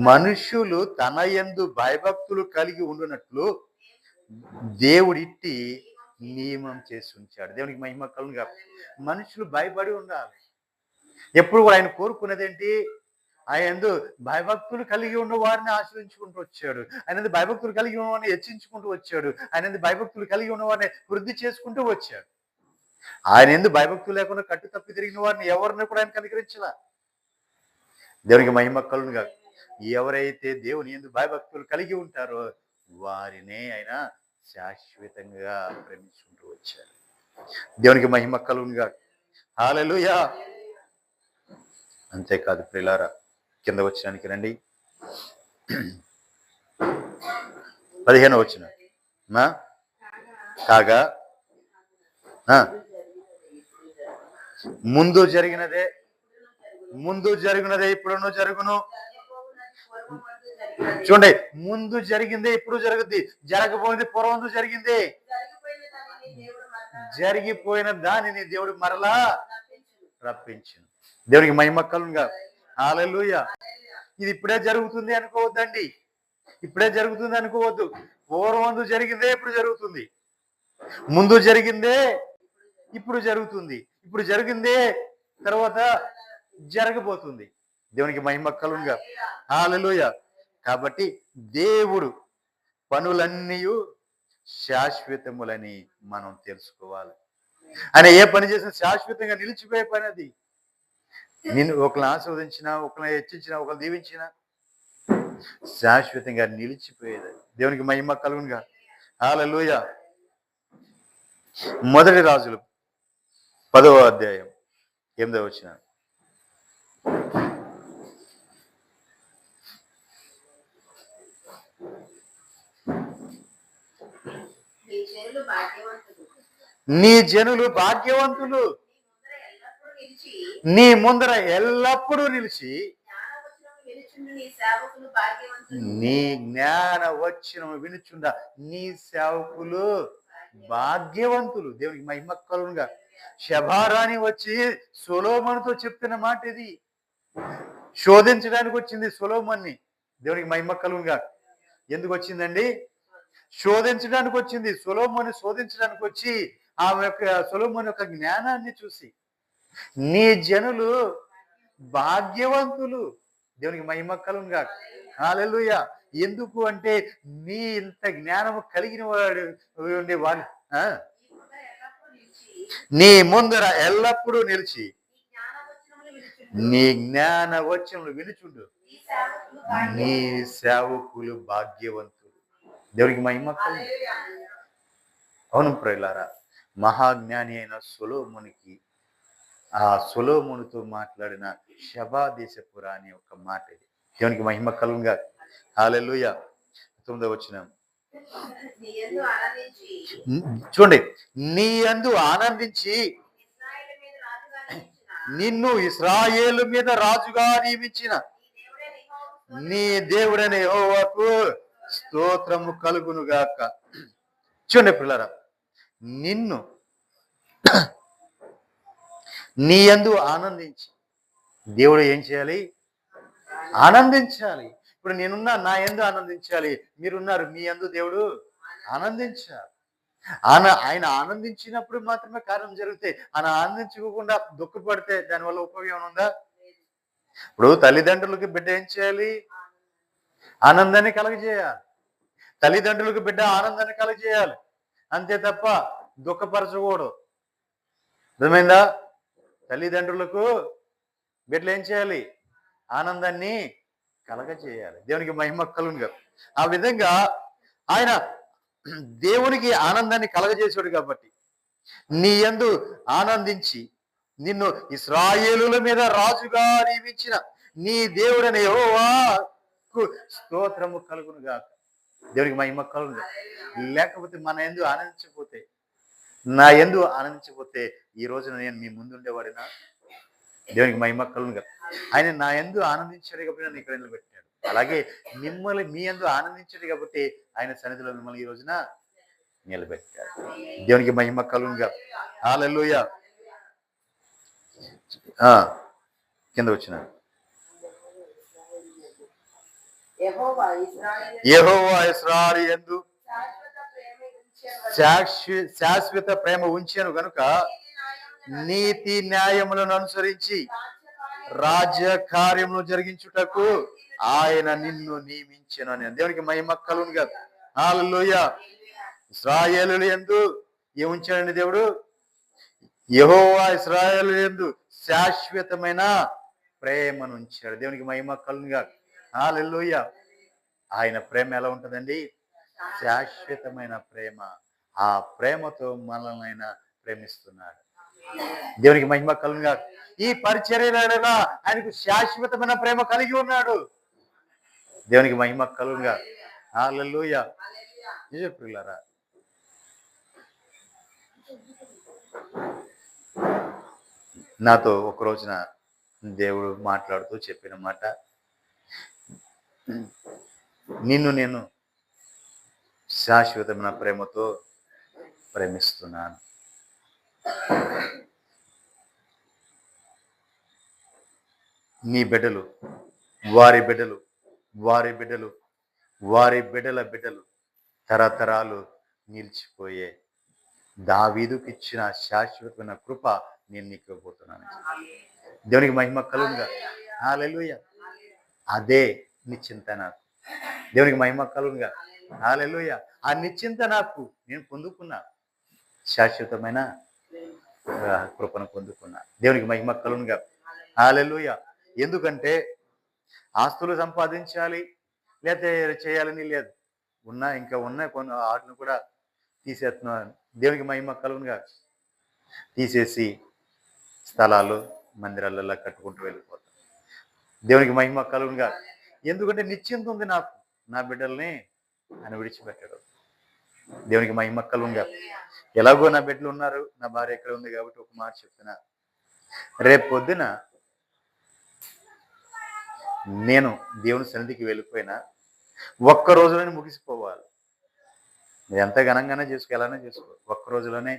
మనుషులు తన యందు భయభక్తులు కలిగి ఉండునట్లు దేవుడిట్టి నియమం చేసి ఉంచాడు. దేవునికి మహిమ కలుగునుగా. మనుషులు భయపడి ఉండాలి. ఎప్పుడు కూడా ఆయన కోరుకున్నది ఏంటి? ఆయన భయభక్తులు కలిగి ఉన్న వారిని ఆశ్రయించుకుంటూ వచ్చాడు. ఆయన భయభక్తులు కలిగి ఉన్న వారిని హెచ్చించుకుంటూ వచ్చాడు. ఆయన భయభక్తులు కలిగి ఉన్న వారిని వృద్ధి చేసుకుంటూ వచ్చాడు. ఆయన ఎందుకు భయభక్తులు లేకుండా కట్టు తప్పి తిరిగిన వారిని ఎవరిని కూడా ఆయన కనికరించలా. దేవునికి మహిమ కలుగునుగా. ఎవరైతే దేవుని యందు భయభక్తులు కలిగి ఉంటారో వారినే ఆయన శాశ్వతంగా ప్రేమించుకుంటూ వచ్చారు. దేవునికి మహిమ కలుగునుగా. హల్లెలూయా. అంతేకాదు ప్రియులారా, కింద వచ్చడానికి రండి. 15వ వచనం. కాగా ముందు జరిగినదే ఇప్పుడును జరుగును. చూడండి, ముందు జరిగిందే ఇప్పుడు జరుగుద్ది, జరగబోయేది పూర్వందు జరిగింది. జరిగిపోయిన దానిని దేవుడు మరలా రప్పించింది. దేవునికి మహిమ కలుగునుగా. హల్లెలూయా. ఇది ఇప్పుడే జరుగుతుంది అనుకోవద్దండి. ఇప్పుడే జరుగుతుంది అనుకోవద్దు. పూర్వందు జరిగిందే ఇప్పుడు జరుగుతుంది. ముందు జరిగిందే ఇప్పుడు జరుగుతుంది. ఇప్పుడు జరిగిందే తర్వాత జరగబోతుంది. దేవునికి మహిమ కలుగునుగా. హల్లెలూయా. కాబట్టి దేవుడు పనులన్నీ శాశ్వతములని మనం తెలుసుకోవాలి. ఆయన ఏ పని చేసినా శాశ్వతంగా నిలిచిపోయే పని అది. నేను ఒకరిని ఆస్వాదించినా, ఒకరిని హెచ్చించినా, ఒకరిని దీవించినా శాశ్వతంగా నిలిచిపోయేది. దేవునికి మహిమ కలుగునుగా. హల్లెలూయా. మొదటి రాజులు 10వ అధ్యాయం 8వ వచనం. నీ జనులు భాగ్యవంతులు, నీ ముందర ఎల్లప్పుడూ నిలిచి నీ జ్ఞాన వచనము వినుచుండ నీ సేవకులు భాగ్యవంతులు. దేవునికి మహిమ కలుగునుగా. శబారాని వచ్చి సొలొమోనుతో చెప్తున్న మాట ఇది. శోధించడానికి వచ్చింది సొలొమోన్ని. దేవునికి మహిమ కలుగునుగా. ఎందుకు వచ్చిందండి? శోధించడానికి వచ్చింది. సొలొమోను శోధించడానికి వచ్చి ఆమె యొక్క సొలొమోను యొక్క జ్ఞానాన్ని చూసి నీ జనులు భాగ్యవంతులు. దేవునికి మహిమ కలుగునుగా. హల్లెలూయా. ఎందుకు అంటే నీ ఇంత జ్ఞానము కలిగిన వాడు ఉండేవాడు నీ ముందర ఎల్లప్పుడూ నిలిచి నీ జ్ఞాన వచనములు వినుచుండు నీ సేవకులు భాగ్యవంతులు. దేవునికి మహిమ కలుగునుగా. అవును ప్రియులారా, మహాజ్ఞాని అయిన సొలొమోనుకి ఆ సొలొమోనుతో మాట్లాడిన శబాదేశపు రాణి ఒక మాట ఇది. దేవునికి మహిమ కలుగునుగా. హల్లెలూయా. 9వ వచనం. చూడండి, నీ యందు ఆనందించి నిన్ను ఇశ్రాయేలు మీద రాజుగా నియమించిన నీ దేవుడైన యెహోవాకు స్తోత్రము కలుగునుగాక. చూడండి పిల్లరా, నిన్ను నీ యందు ఆనందించి దేవుడు ఏం చేయాలి? ఆనందించాలి. ఇప్పుడు నేనున్నా, నా యందు ఆనందించాలి. మీరున్నారు, మీ యందు దేవుడు ఆనందించాలి. ఆయన ఆనందించినప్పుడు మాత్రమే కార్యం జరుగుతాయి. ఆయన ఆనందించుకోకుండా దుఃఖపడితే దానివల్ల ఉపయోగం ఉందా? ఇప్పుడు తల్లిదండ్రులకి బిడ్డ ఏం చేయాలి? ఆనందాన్ని కలగజేయాలి. తల్లిదండ్రులకు బిడ్డ ఆనందాన్ని కలగజేయాలి. అంతే తప్ప దుఃఖపరచకూడదు. అర్థమైందా? తల్లిదండ్రులకు బిడ్డలు ఏం చేయాలి? ఆనందాన్ని కలగజేయాలి. దేవునికి మహిమ కలుగునుగా. ఆ విధంగా ఆయన దేవునికి ఆనందాన్ని కలగజేసాడు కాబట్టి నీ యందు ఆనందించి నిన్ను ఇశ్రాయేలుల మీద రాజుగా నియమించిన నీ దేవుడని యెహోవాకు స్తోత్రము కలుగునుగా. దేవునికి మహిమ కలుగునుగా. లేకపోతే మన యందు ఆనందించకపోతే, నా యందు ఆనందించకపోతే ఈ రోజున నేను మీ ముందు ఉండేవాడినా? దేవునికి మహిమ కలుగునుగా. ఆయన నా యందు ఆనందించాడు కాబట్టి నన్ను ఇక్కడ నిలబెట్టాడు. అలాగే మిమ్మల్ని మీ యందు ఆనందించాడు కాబట్టి ఆయన సన్నిధిలో మిమ్మల్ని ఈ రోజున నిలబెట్టాడు. దేవునికి మహిమ కలుగునుగా. హల్లెలూయా. కింద వచ్చిన యెహోవా ఇశ్రాయేలు యందు శాశ్వత ప్రేమ ఉంచాను గనుక నీతి న్యాయములను అనుసరించి రాజ్య కార్యమును జరిగించుటకు ఆయన నిన్ను నియమించెను అని. దేవునికి మహిమ కలుగునుగా. హల్లెలూయా. ఇశ్రాయేలు యందు ఏం ఉంచాడండి దేవుడు? యెహోవా ఇశ్రాయేలు యందు శాశ్వతమైన ప్రేమను ఉంచాడు. దేవునికి మహిమ కలుగునుగా. హల్లెలూయా. ఆయన ప్రేమ ఎలా ఉంటుందండి? శాశ్వతమైన ప్రేమ. ఆ ప్రేమతో మనల్ని ఆయన ప్రేమిస్తున్నాడు. దేవునికి మహిమ కలుగునుగా. ఈ పరిచర్యలో ఆయనకు శాశ్వతమైన ప్రేమ కలిగి ఉన్నాడు. దేవునికి మహిమ కలుగునుగా. హల్లెలూయా. నిజ ప్రియులారా, నాతో ఒక రోజున దేవుడు మాట్లాడుతూ చెప్పిన మాట, నిన్ను నేను శాశ్వతమైన ప్రేమతో ప్రేమిస్తున్నాను. నీ బిడ్డలు, వారి బిడ్డలు, వారి బిడ్డలు, వారి బిడ్డల బిడ్డలు తరతరాలు నిలిచిపోయే దావీదుకి ఇచ్చిన శాశ్వతమైన కృప నేను నీకు ఇవ్వబోతున్నాను. దేవునికి మహిమ కలుగునుగా. హల్లెలూయా. అదే నిశ్చింత నాకు. దేవునికి మహిమ కలుగునుగా. హల్లెలూయా. ఆ నిశ్చింత నాకు నేను పొందుకున్నా. శాశ్వతమైన కృపను పొందుకున్నా. దేవునికి మహిమ కలుగునుగా. హల్లెలూయా. ఎందుకంటే ఆస్తులు సంపాదించాలి లేకపోతే చేయాలని లేదు. ఇంకా ఉన్నాయి కొన్ని, వాటిని కూడా తీసేస్తున్నాను. దేవునికి మహిమ కలుగునుగా. తీసేసి స్థలాలు మందిరాలలో కట్టుకుంటూ వెళ్ళిపోతాం. దేవునికి మహిమ కలుగునుగా. ఎందుకంటే నిశ్చింత ఉంది నాకు, నా బిడ్డల్ని ఆయన విడిచిపెట్టాడు. దేవునికి మహిమ కలుగునుగా. ఎలాగో నా బిడ్డలు ఉన్నారు, నా భార్య ఎక్కడ ఉంది కాబట్టి ఒక మాట చెప్తున్నా. రేపు పొద్దున నేను దేవుని సన్నిధికి వెళ్ళిపోయినా ఒక్క రోజులోనే ముగిసిపోవాలి. ఎంత ఘనంగానే చేసుకోవాలనే చేసుకో, ఒక్క రోజులోనే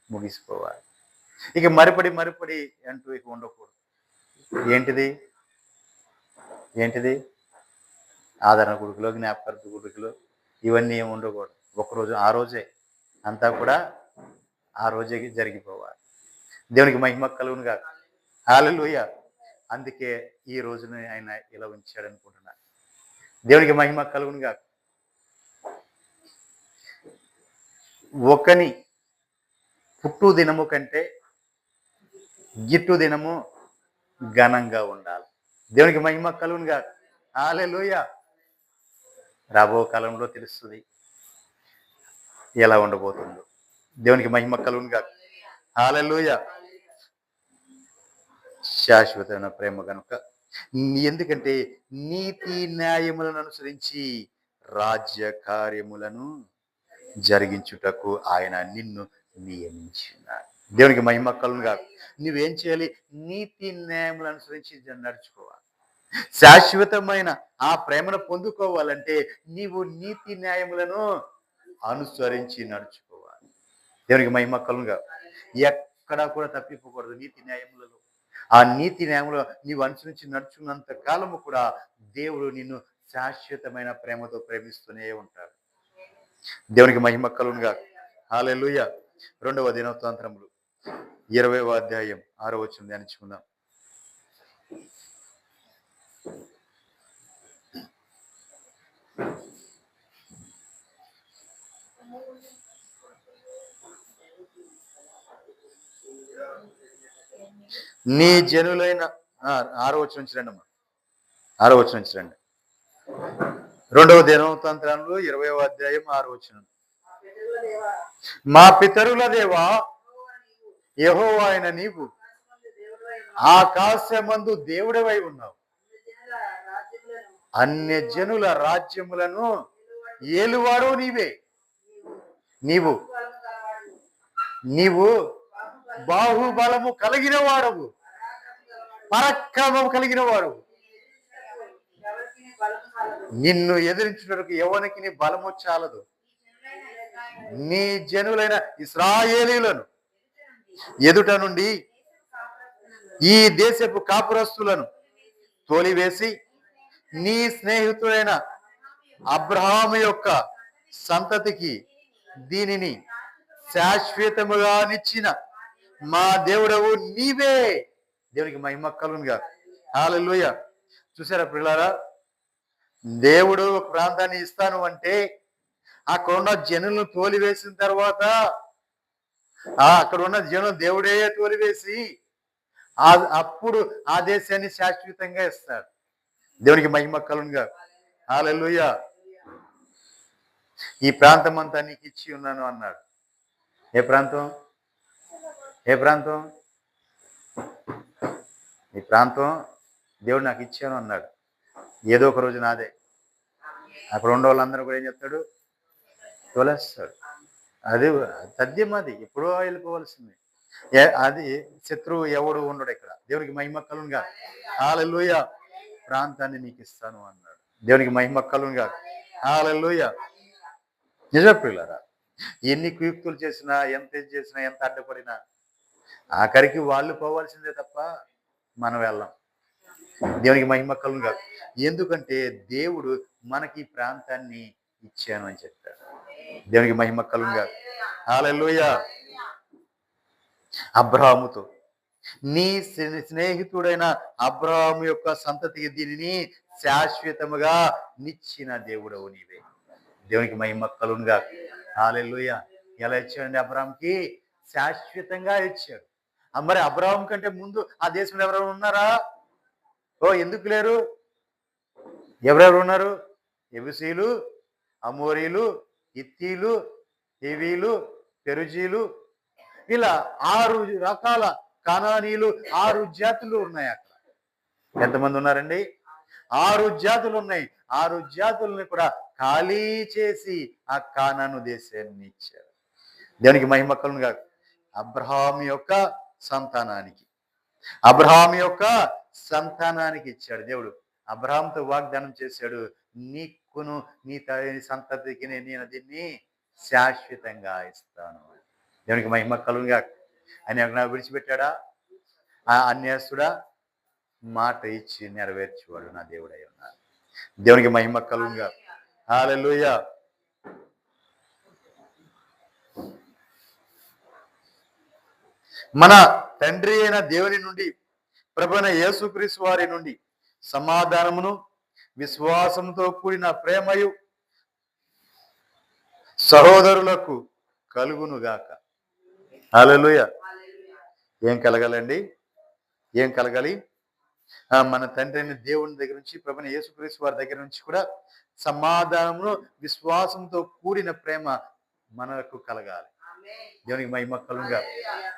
ముగిసిపోవాలి. ఇక మరిపడి అంటూ ఇక ఉండకూడదు. ఏంటిది ఏంటిది ఆదరణ కొడుకులో, జ్ఞాపకార్థ కొడుకులో ఇవన్నీ ఏమి ఉండకూడదు. ఒక్కరోజు ఆ రోజే అంతా కూడా ఆ రోజే జరిగిపోవాలి. దేవునికి మహిమ కలుగునుగా. హల్లెలూయా. అందుకే ఈ రోజున ఆయన ఇలా ఉంచాడు అనుకుంటున్నా. దేవునికి మహిమ కలుగునుగా. ఒకని పుట్టు దినము కంటే గిట్టు దినము ఘనంగా ఉండాలి. దేవునికి మహిమ కలుగునుగా. హల్లెలూయా. రాబో కాలంలో తెలుస్తుంది ఎలా ఉండబోతుందో. దేవునికి మహిమ కలుగునుగా. హల్లెలూయా. శాశ్వతమైన ప్రేమ కనుక, ఎందుకంటే నీతి న్యాయములను అనుసరించి రాజ్య కార్యములను జరిగించుటకు ఆయన నిన్ను నియమించినాడు. దేవునికి మహిమ కలుగునుగా. నువ్వేం చేయాలి? నీతి న్యాయములను అనుసరించి నడుచుకోవాలి. శాశ్వతమైన ఆ ప్రేమను పొందుకోవాలంటే నీవు నీతి న్యాయములను అనుసరించి నడుచుకోవాలి. దేవునికి మహిమ కలుగునుగా. ఎక్కడా కూడా తప్పిపోకూడదు నీతి న్యాయములలో. ఆ నీతి న్యాయములో నీవు అనుసరించి నడుచున్నంత కాలము కూడా దేవుడు నిన్ను శాశ్వతమైన ప్రేమతో ప్రేమిస్తూనే ఉంటాడు. దేవునికి మహిమ కలుగునుగా. హల్లెలూయా. 2వ దినవృత్తాంతములు 20వ అధ్యాయం 6వ వచనం ధ్యానించుకుందాం. నీ జనులైన 6వ వచనం నుంచి రండి అమ్మా. 6వ వచనం నుంచి రండి. 2వ దినవృత్తాంతాలు 20వ అధ్యాయం 6వ వచనం. మా పితరుల దేవా యెహోవా అయిన నీవు ఆకాశమందు దేవుడవై ఉన్నావు. అన్య జనుల రాజ్యములను ఏలువాడు నీవే. నీవు నీవు బాహుబలము కలిగిన వాడవు, పరాక్రమము కలిగిన వాడు. నిన్ను ఎదిరించుటకు ఎవరికి బలము చాలదు. నీ జనులైన ఇశ్రాయేలీయులను ఎదుట నుండి ఈ దేశపు కాపురస్తులను తోలివేసి నీ స్నేహితుడైన అబ్రహాము యొక్క సంతతికి దీనిని శాశ్వతముగా నిచ్చిన మా దేవుడవు నీవే. దేవునికి మహిమ కలుగునుగా. హల్లెలూయా. చూసారా పిల్లారా, దేవుడు ఒక ప్రాంతాన్ని ఇస్తాను అంటే అక్కడున్న జనులను తోలివేసిన తర్వాత అక్కడ ఉన్న జనులు దేవుడే తోలివేసి అప్పుడు ఆ దేశాన్ని శాశ్వతంగా ఇస్తాడు. దేవునికి మహిమ కలుగునుగా. హల్లెలూయా. ఈ ప్రాంతం అంతా నీకు ఇచ్చి ఉన్నాను అన్నాడు. ఏ ప్రాంతం? ఏ ప్రాంతం? ఈ ప్రాంతం దేవుడు నాకు ఇచ్చాను అన్నాడు. ఏదో ఒక రోజు నాదే. అక్కడ ఉండే వాళ్ళందరూ కూడా ఏం చెప్తాడు? తోలేస్తాడు. అది తథ్యం, అది ఎప్పుడో వెళ్ళిపోవలసింది. అది శత్రువు ఎవడు ఉండడు ఇక్కడ. దేవునికి మహిమ కలుగునుగా. హల్లెలూయా. ప్రాంతాన్ని నీకు ఇస్తాను అన్నాడు. దేవునికి మహిమ కలుగునుగా. హల్లెలూయా. నిజమే ప్రియులారా, ఎన్ని కుయుక్తులు చేసినా, ఎంత చేసినా, ఎంత అడ్డపడినా ఆఖరికి వాళ్ళు పోవాల్సిందే తప్ప మనం వెళ్ళాం. దేవునికి మహిమ కలుగునుగా. ఎందుకంటే దేవుడు మనకి ప్రాంతాన్ని ఇచ్చాను అని చెప్పాడు. దేవునికి మహిమ కలుగునుగా. హల్లెలూయా. అబ్రహాముతో నీ స్నేహితుడైన అబ్రహాము యొక్క సంతతికి దీనిని శాశ్వతముగా నిచ్చిన దేవుడవు నీవే. దేవునికి మహిమ కలుగునుగా. హల్లెలూయా. ఎలా ఇచ్చాడండి? అబ్రహాంకి శాశ్వతంగా ఇచ్చాడు. మరి అబ్రహాం కంటే ముందు ఆ దేశంలో ఎవరెవరు ఉన్నారా? ఎందుకు లేరు? ఎవరెవరు ఉన్నారు? యెబూసీలు, అమోరీలు, హిత్తీలు, హివీలు, పెరుజీలు, ఇలా 6 రకాల కనానీయులు, 6 జాతులు ఉన్నాయి అక్కడ. ఎంతమంది ఉన్నారండి? 6 జాతులు ఉన్నాయి. 6 జాతుల్ని కూడా ఖాళీ చేసి ఆ కానాను దేశాన్ని ఇచ్చారు. దేవునికి మహిమ కలుగునుగా. అబ్రహాం యొక్క సంతానానికి, అబ్రహాం యొక్క సంతానానికి ఇచ్చాడు దేవుడు. అబ్రహాంతో వాగ్దానం చేశాడు, నీకును నీ సంతతికి నేను దీన్ని శాశ్వతంగా ఇస్తాను. దేవునికి మహిమ కలుగునుగా. ఆయన నాకు విడిచిపెట్టాడా? అన్యాసుడా? మాట ఇచ్చి నెరవేర్చేవాడు నా దేవుడై ఉన్నాడు. దేవునికి మహిమ కలుగునుగా. హల్లెలూయా. మన తండ్రి అయిన దేవుని నుండి, ప్రభువైన యేసుక్రీస్తు వారి నుండి సమాధానమును విశ్వాసంతో కూడిన ప్రేమయు సహోదరులకు కలుగునుగాక. హల్లెలూయా. ఏం కలగాలండి? ఏం కలగాలి? మన తండ్రి అయిన దేవుని దగ్గర నుంచి, ప్రభువైన యేసుక్రీస్తు వారి దగ్గర నుంచి కూడా సమాధానమును విశ్వాసంతో కూడిన ప్రేమ మనకు కలగాలి. దేవునికి మహిమ కలుగునుగా.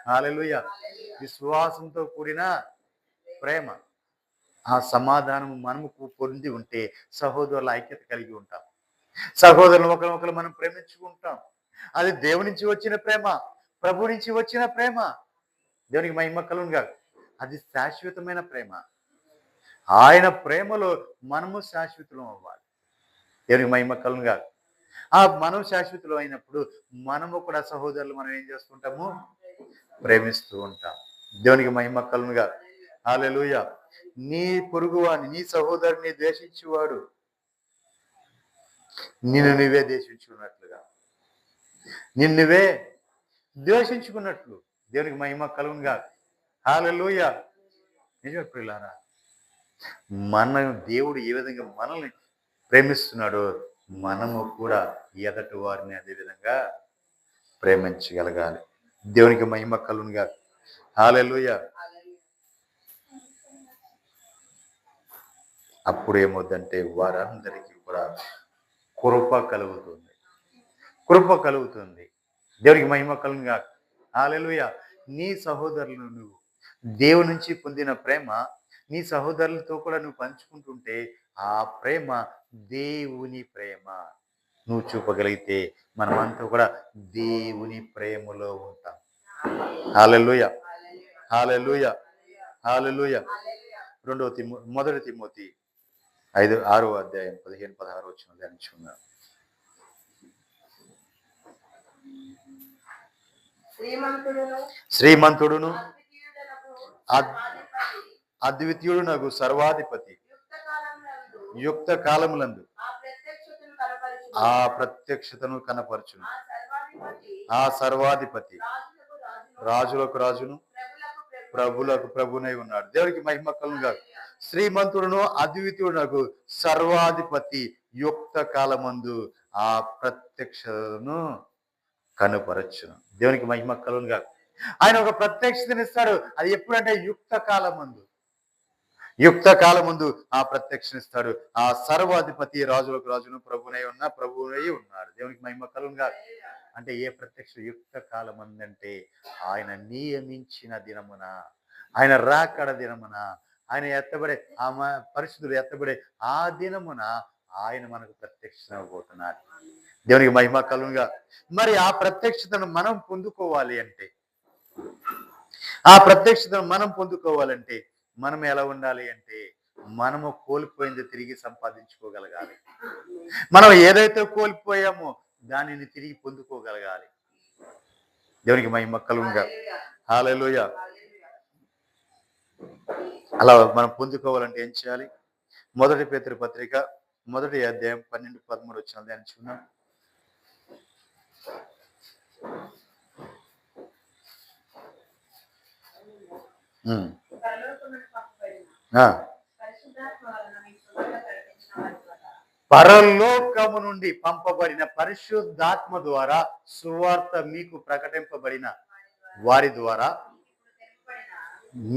హల్లెలూయా. విశ్వాసంతో కూడిన ప్రేమ, ఆ సమాధానం మనము పొంది ఉంటే సహోదరుల ఐక్యత కలిగి ఉంటాం. సహోదరులు ఒకరినొకరు మనం ప్రేమించుకుంటాం. అది దేవుని నుంచి వచ్చిన ప్రేమ, ప్రభు నుంచి వచ్చిన ప్రేమ. దేవునికి మహిమ కలుగునుగా. అది శాశ్వతమైన ప్రేమ. ఆయన ప్రేమలో మనము శాశ్వతం అవ్వాలి. దేవునికి మహిమ కలుగునుగా. మనం శాశ్వతులు అయినప్పుడు మనము కూడా సహోదరులు మనం ఏం చేస్తుంటాము? ప్రేమిస్తూ ఉంటాం. దేవునికి మహిమ కలుగునుగా. హల్లెలూయా. నీ పొరుగువాని, నీ సహోదరుని ద్వేషించేవాడు నిన్ను నువ్వే ద్వేషించుకున్నట్లుగా, నిన్నువే ద్వేషించుకున్నట్లు. దేవునికి మహిమ కలుగునుగా. హల్లెలూయా. నిజమే ప్రియులారా, మన దేవుడు ఏ విధంగా మనల్ని ప్రేమిస్తున్నాడో మనము కూడా ఎదటి వారిని అదే విధంగా ప్రేమించగలగాలి. దేవునికి మహిమ కలుగునుగా. హల్లెలూయా. అప్పుడు ఏమవుద్దంటే వారందరికీ కూడా కృప కలుగుతుంది. కృప కలుగుతుంది. దేవునికి మహిమ కలుగునుగా. హల్లెలూయా. నీ సహోదరులను నువ్వు దేవుని నుంచి పొందిన ప్రేమ నీ సహోదరులతో కూడా నువ్వు పంచుకుంటుంటే ఆ ప్రేమ దేవుని ప్రేమ నువ్వు చూపగలిగితే మనమంతా కూడా దేవుని ప్రేమలో ఉంటాం. హల్లెలూయా. హల్లెలూయా. హల్లెలూయా. మొదటి తిమోతి 6వ అధ్యాయం 15-16 వచనం ధ్యానించుకుందాం. శ్రీమంతుడును అద్వితీయుడునగు సర్వాధిపతి యుక్త కాలములందు ఆ ప్రత్యక్షతను కనపరచును. ఆ సర్వాధిపతి రాజులకు రాజును ప్రభులకు ప్రభునై ఉన్నాడు. దేవునికి మహిమ కలుగునుగా. శ్రీమంతుడును అద్వితీయుడునగు సర్వాధిపతి యుక్త కాలమందు ఆ ప్రత్యక్షతను కనుపరచును. దేవునికి మహిమ కలుగునుగా. ఆయన ఒక ప్రత్యక్షతనిస్తాడు. అది ఎప్పుడంటే యుక్త కాలమందు. యుక్త కాలమందు ఆ ప్రత్యక్షనిస్తాడు. ఆ సర్వాధిపతి రాజులకు రాజును ప్రభునై ఉన్నాడు. దేవునికి మహిమ కలుగునుగా. అంటే ఏ ప్రత్యక్ష యుక్త కాలమందు అంటే ఆయన నియమించిన దినమున, ఆయన రాకడ దినమున, ఆయన ఎత్తబడే పరిశుద్ధులు ఎత్తబడే ఆ దినమున ఆయన మనకు ప్రత్యక్షమవబోతున్నాడు. దేవునికి మహిమ కలుగునుగా. మరి ఆ ప్రత్యక్షతను మనం పొందుకోవాలి అంటే మనం ఎలా ఉండాలి అంటే మనము కోల్పోయింది తిరిగి సంపాదించుకోగలగాలి. మనం ఏదైతే కోల్పోయామో దానిని తిరిగి పొందుకోగలగాలి. దేవునికి మహిమ కలుగునుగా. హల్లెలూయా. అలా మనం పొందుకోవాలంటే ఏం చేయాలి? మొదటి పేతురు పత్రిక 1వ అధ్యాయం 12-13 వచనాలు ధ్యానించుకుందాం. పరలోకము నుండి పంపబడిన పరిశుద్ధాత్మ ద్వారా సువార్త మీకు ప్రకటింపబడిన వారి ద్వారా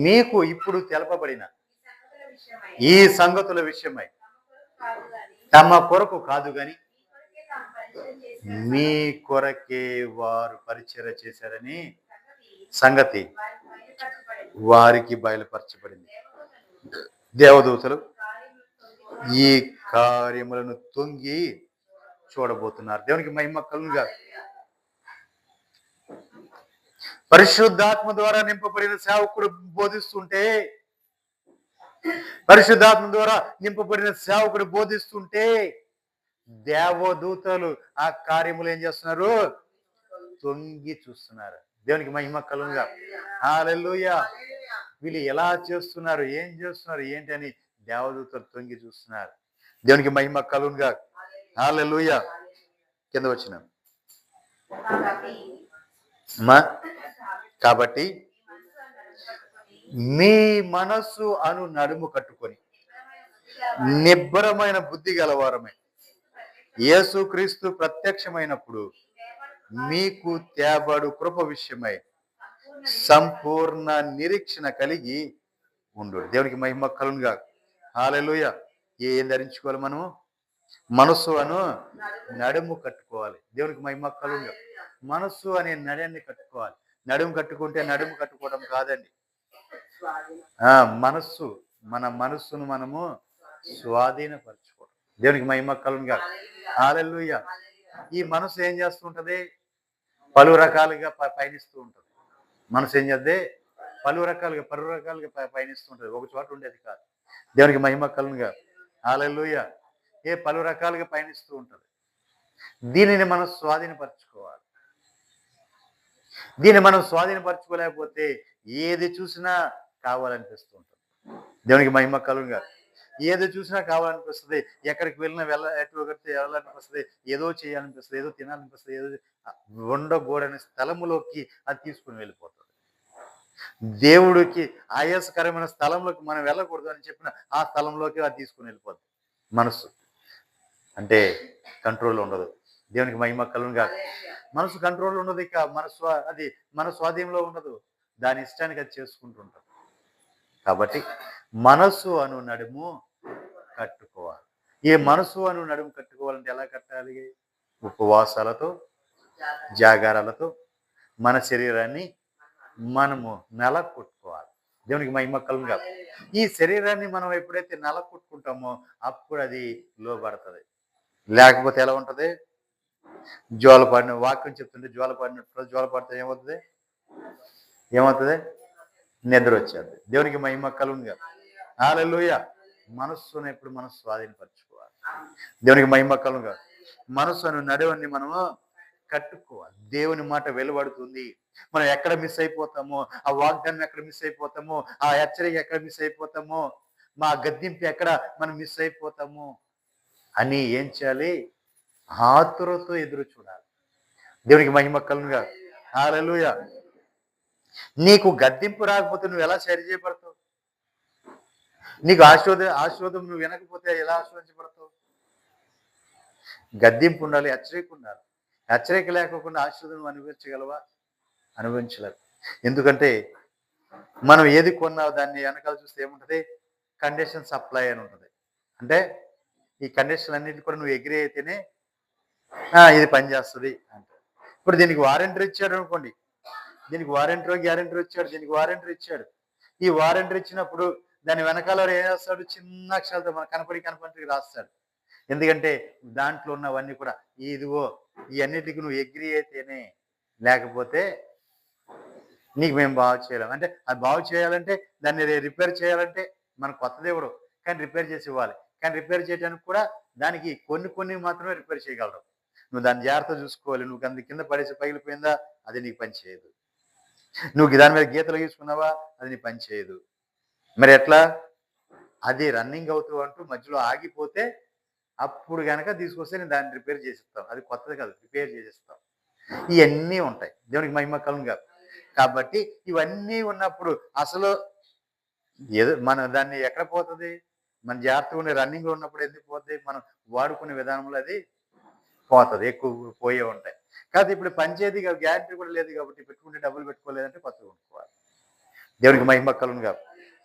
మీకు ఇప్పుడు తెలపబడిన ఈ సంగతుల విషయమై తమ కొరకు కాదు గాని మీ కొరకే వారు పరిచర్య చేశారని సంగతి వారికి బయలుపరచబడింది. దేవదూతలు ఈ కార్యములను తొంగి చూడబోతున్నారు. దేవునికి మహిమ కలుగునుగా. పరిశుద్ధాత్మ ద్వారా నింపబడిన సేవకుడు బోధిస్తుంటే దేవదూతలు ఆ కార్యములు ఏం చేస్తున్నారు? తొంగి చూస్తున్నారు. దేవునికి మహిమ కలుగునుగా. హల్లెలూయా. వీళ్ళు ఎలా చేస్తున్నారు, ఏం చేస్తున్నారు, ఏంటి అని దేవదూతలు తొంగి చూస్తున్నారు. దేవునికి మహిమ కలుగునుగా. హల్లెలూయా. కింద వచ్చిన కాబట్టి మీ మనస్సు అను నడుము కట్టుకొని నిబ్బరమైన బుద్ధి గలవారమై యేసుక్రీస్తు ప్రత్యక్షమైనప్పుడు మీకు తేబడు కృప విషయమై సంపూర్ణ నిరీక్షణ కలిగి ఉండు. దేవునికి మహిమ కలుగునుగా. హల్లెలూయా. ఏం ధరించుకోవాలి? మనము మనస్సు అను నడుము కట్టుకోవాలి. దేవునికి మహిమ కలుగునుగా. మనస్సు అనే నడాన్ని కట్టుకోవాలి. నడుము కట్టుకుంటే నడుము కట్టుకోవడం కాదండి. మన మనస్సును మనము స్వాధీనపరచుకోవడం. దేవునికి మహిమ కలుగునుగా. హల్లెలూయా. ఈ మనసు ఏం చేస్తుంటది? పలు రకాలుగా పయనిస్తూ ఉంటుంది. మనసు ఏం చేద్దే? పలు రకాలుగా పయనిస్తూ ఉంటుంది. ఒక చోట ఉండేది కాదు. దేవునికి మహిమ కలుగునుగా. హల్లెలూయా. పలు రకాలుగా పయనిస్తూ ఉంటుంది. దీనిని మనం స్వాధీనపరచుకోవాలి. దీన్ని మనం స్వాధీనపరచుకోలేకపోతే ఏది చూసినా కావాలనిపిస్తూ ఉంటుంది. దేవునికి మహిమ కలుగునుగా. ఏది చూసినా కావాలనిపిస్తుంది. ఎక్కడికి వెళ్ళినా వెళ్ళాలనిపిస్తుంది. ఏదో చేయాలనిపిస్తుంది, ఏదో తినాలనిపిస్తుంది, ఏదో ఉండకూడని స్థలములోకి అది తీసుకుని వెళ్ళిపోతుంది. దేవుడికి ఆయాసకరమైన స్థలంలోకి మనం వెళ్ళకూడదు అని చెప్పిన ఆ స్థలంలోకి అది తీసుకుని వెళ్ళిపోద్ది మనసు. అంటే కంట్రోల్ ఉండదు. దేవునికి మహిమ కలుగును గాక. మనసు కంట్రోల్ ఉండదు. ఇక అది మన స్వాధీనంలో ఉండదు. దాని ఇష్టానికి అది చేసుకుంటుంటాం. కాబట్టి మనసు అను నడుము కట్టుకోవాలి. ఈ మనసు అను నడుము కట్టుకోవాలంటే ఎలా కట్టాలి? ఉపవాసాలతో, జాగారాలతో మన శరీరాన్ని మనము నలగొట్టుకోవాలి. దేవునికి మహిమ కలుగును గాక. ఈ శరీరాన్ని మనం ఎప్పుడైతే నలగొట్టుకుంటామో అప్పుడు అది లోబడుతుంది. లేకపోతే ఎలా ఉంటది? జోలపాడిన వాక్యం చెప్తుంటే జోలపాడితే ఏమవుతుంది? ఏమవుతుంది? నిద్ర వచ్చేది. దేవునికి మహిమ కలుగును గాక. హల్లెలూయా. మనస్సును ఎప్పుడు మనం స్వాధీనపరచుకోవాలి. దేవునికి మహిమ కలుగును గాక. మనస్సును నడువని మనము కట్టుకోవాలి. దేవుని మాట వెలువడుతుంది. మనం ఎక్కడ మిస్ అయిపోతామో, ఆ వాగ్దానం ఎక్కడ మిస్ అయిపోతామో, ఆ హెచ్చరిక ఎక్కడ మిస్ అయిపోతామో, మా గద్దింపు ఎక్కడ మనం మిస్ అయిపోతామో అని ఏం చేయాలి? ఆతురతో ఎదురు చూడాలి. దేవునికి మహిమ కలుగును గాక. హల్లెలూయా. నీకు గద్దింపు రాకపోతే నువ్వు ఎలా సరి చేయబడతావు? నీకు ఆశీర్వాదం నువ్వు వినకపోతే ఎలా ఆశీర్వదించబడతావు? గద్దింపు ఉండాలి, హెచ్చరిక ఉండాలి. హెచ్చరిక లేకుండా ఆశీర్వాదం అనుభవించగలవా? అనుభవించలేవు. ఎందుకంటే మనం ఏది కొన్నా దాన్ని వెనకాల చూస్తే ఏముంటది? కండిషన్ సప్లై అని ఉంటుంది. అంటే ఈ కండిషన్ అన్నింటి కూడా నువ్వు ఎగ్రీ అయితేనే ఇది పనిచేస్తుంది అంటే. ఇప్పుడు దీనికి వారంటీ ఇచ్చాడు అనుకోండి. దీనికి గ్యారంటీ ఇచ్చాడు. దీనికి వారంటీ ఇచ్చాడు. ఈ వారంటీ ఇచ్చినప్పుడు దాని వెనకాల ఏం చేస్తాడు? చిన్న అక్షరాలతో మనకు కనపడి రాస్తాడు. ఎందుకంటే దాంట్లో ఉన్నవన్నీ కూడా ఇదిగో ఈ అన్నిటికీ నువ్వు ఎగ్రీ అయితేనే, లేకపోతే నీకు మేము బాగు చేయలేం. అంటే అది బాగు చేయాలంటే దాన్ని రిపేర్ చేయాలంటే మనకు కొత్త దేవుడు కానీ రిపేర్ చేసి ఇవ్వాలి. కానీ రిపేర్ చేయడానికి కూడా దానికి కొన్ని మాత్రమే రిపేర్ చేయగలరు. నువ్వు దాన్ని జాగ్రత్త చూసుకోవాలి. నువ్వు దాని కింద పడేసి పగిలిపోయిందా అది నీకు పని చేయదు. నువ్వు దాని మీద గీతలు గీసుకున్నావా అది నీ పని చేయదు. మరి ఎట్లా? అది రన్నింగ్ అంటూ మధ్యలో ఆగిపోతే అప్పుడు కనుక తీసుకొస్తే నేను దాన్ని రిపేర్ చేసిస్తాను. అది కొత్తది కాదు, రిపేర్ చేసిస్తాం. ఇవన్నీ ఉంటాయి. దేవునికి మహిమ కలుగును గాక. కాబట్టి ఇవన్నీ ఉన్నప్పుడు అసలు ఏదో మన దాన్ని ఎక్కడ పోతుంది? మన జాగ్రత్తగా ఉండే రన్నింగ్ లో ఉన్నప్పుడు ఎందుకు పోతుంది? మనం వాడుకునే విధానంలో అది పోతుంది. ఎక్కువ పోయే ఉంటాయి. కాదు ఇప్పుడు పనిచేది గ్యారంటీ కూడా లేదు కాబట్టి పెట్టుకుంటే డబ్బులు పెట్టుకోలేదంటే కొత్తగా కొనుక్కోవాలి. దేవునికి మహిమ కలుగును గాక.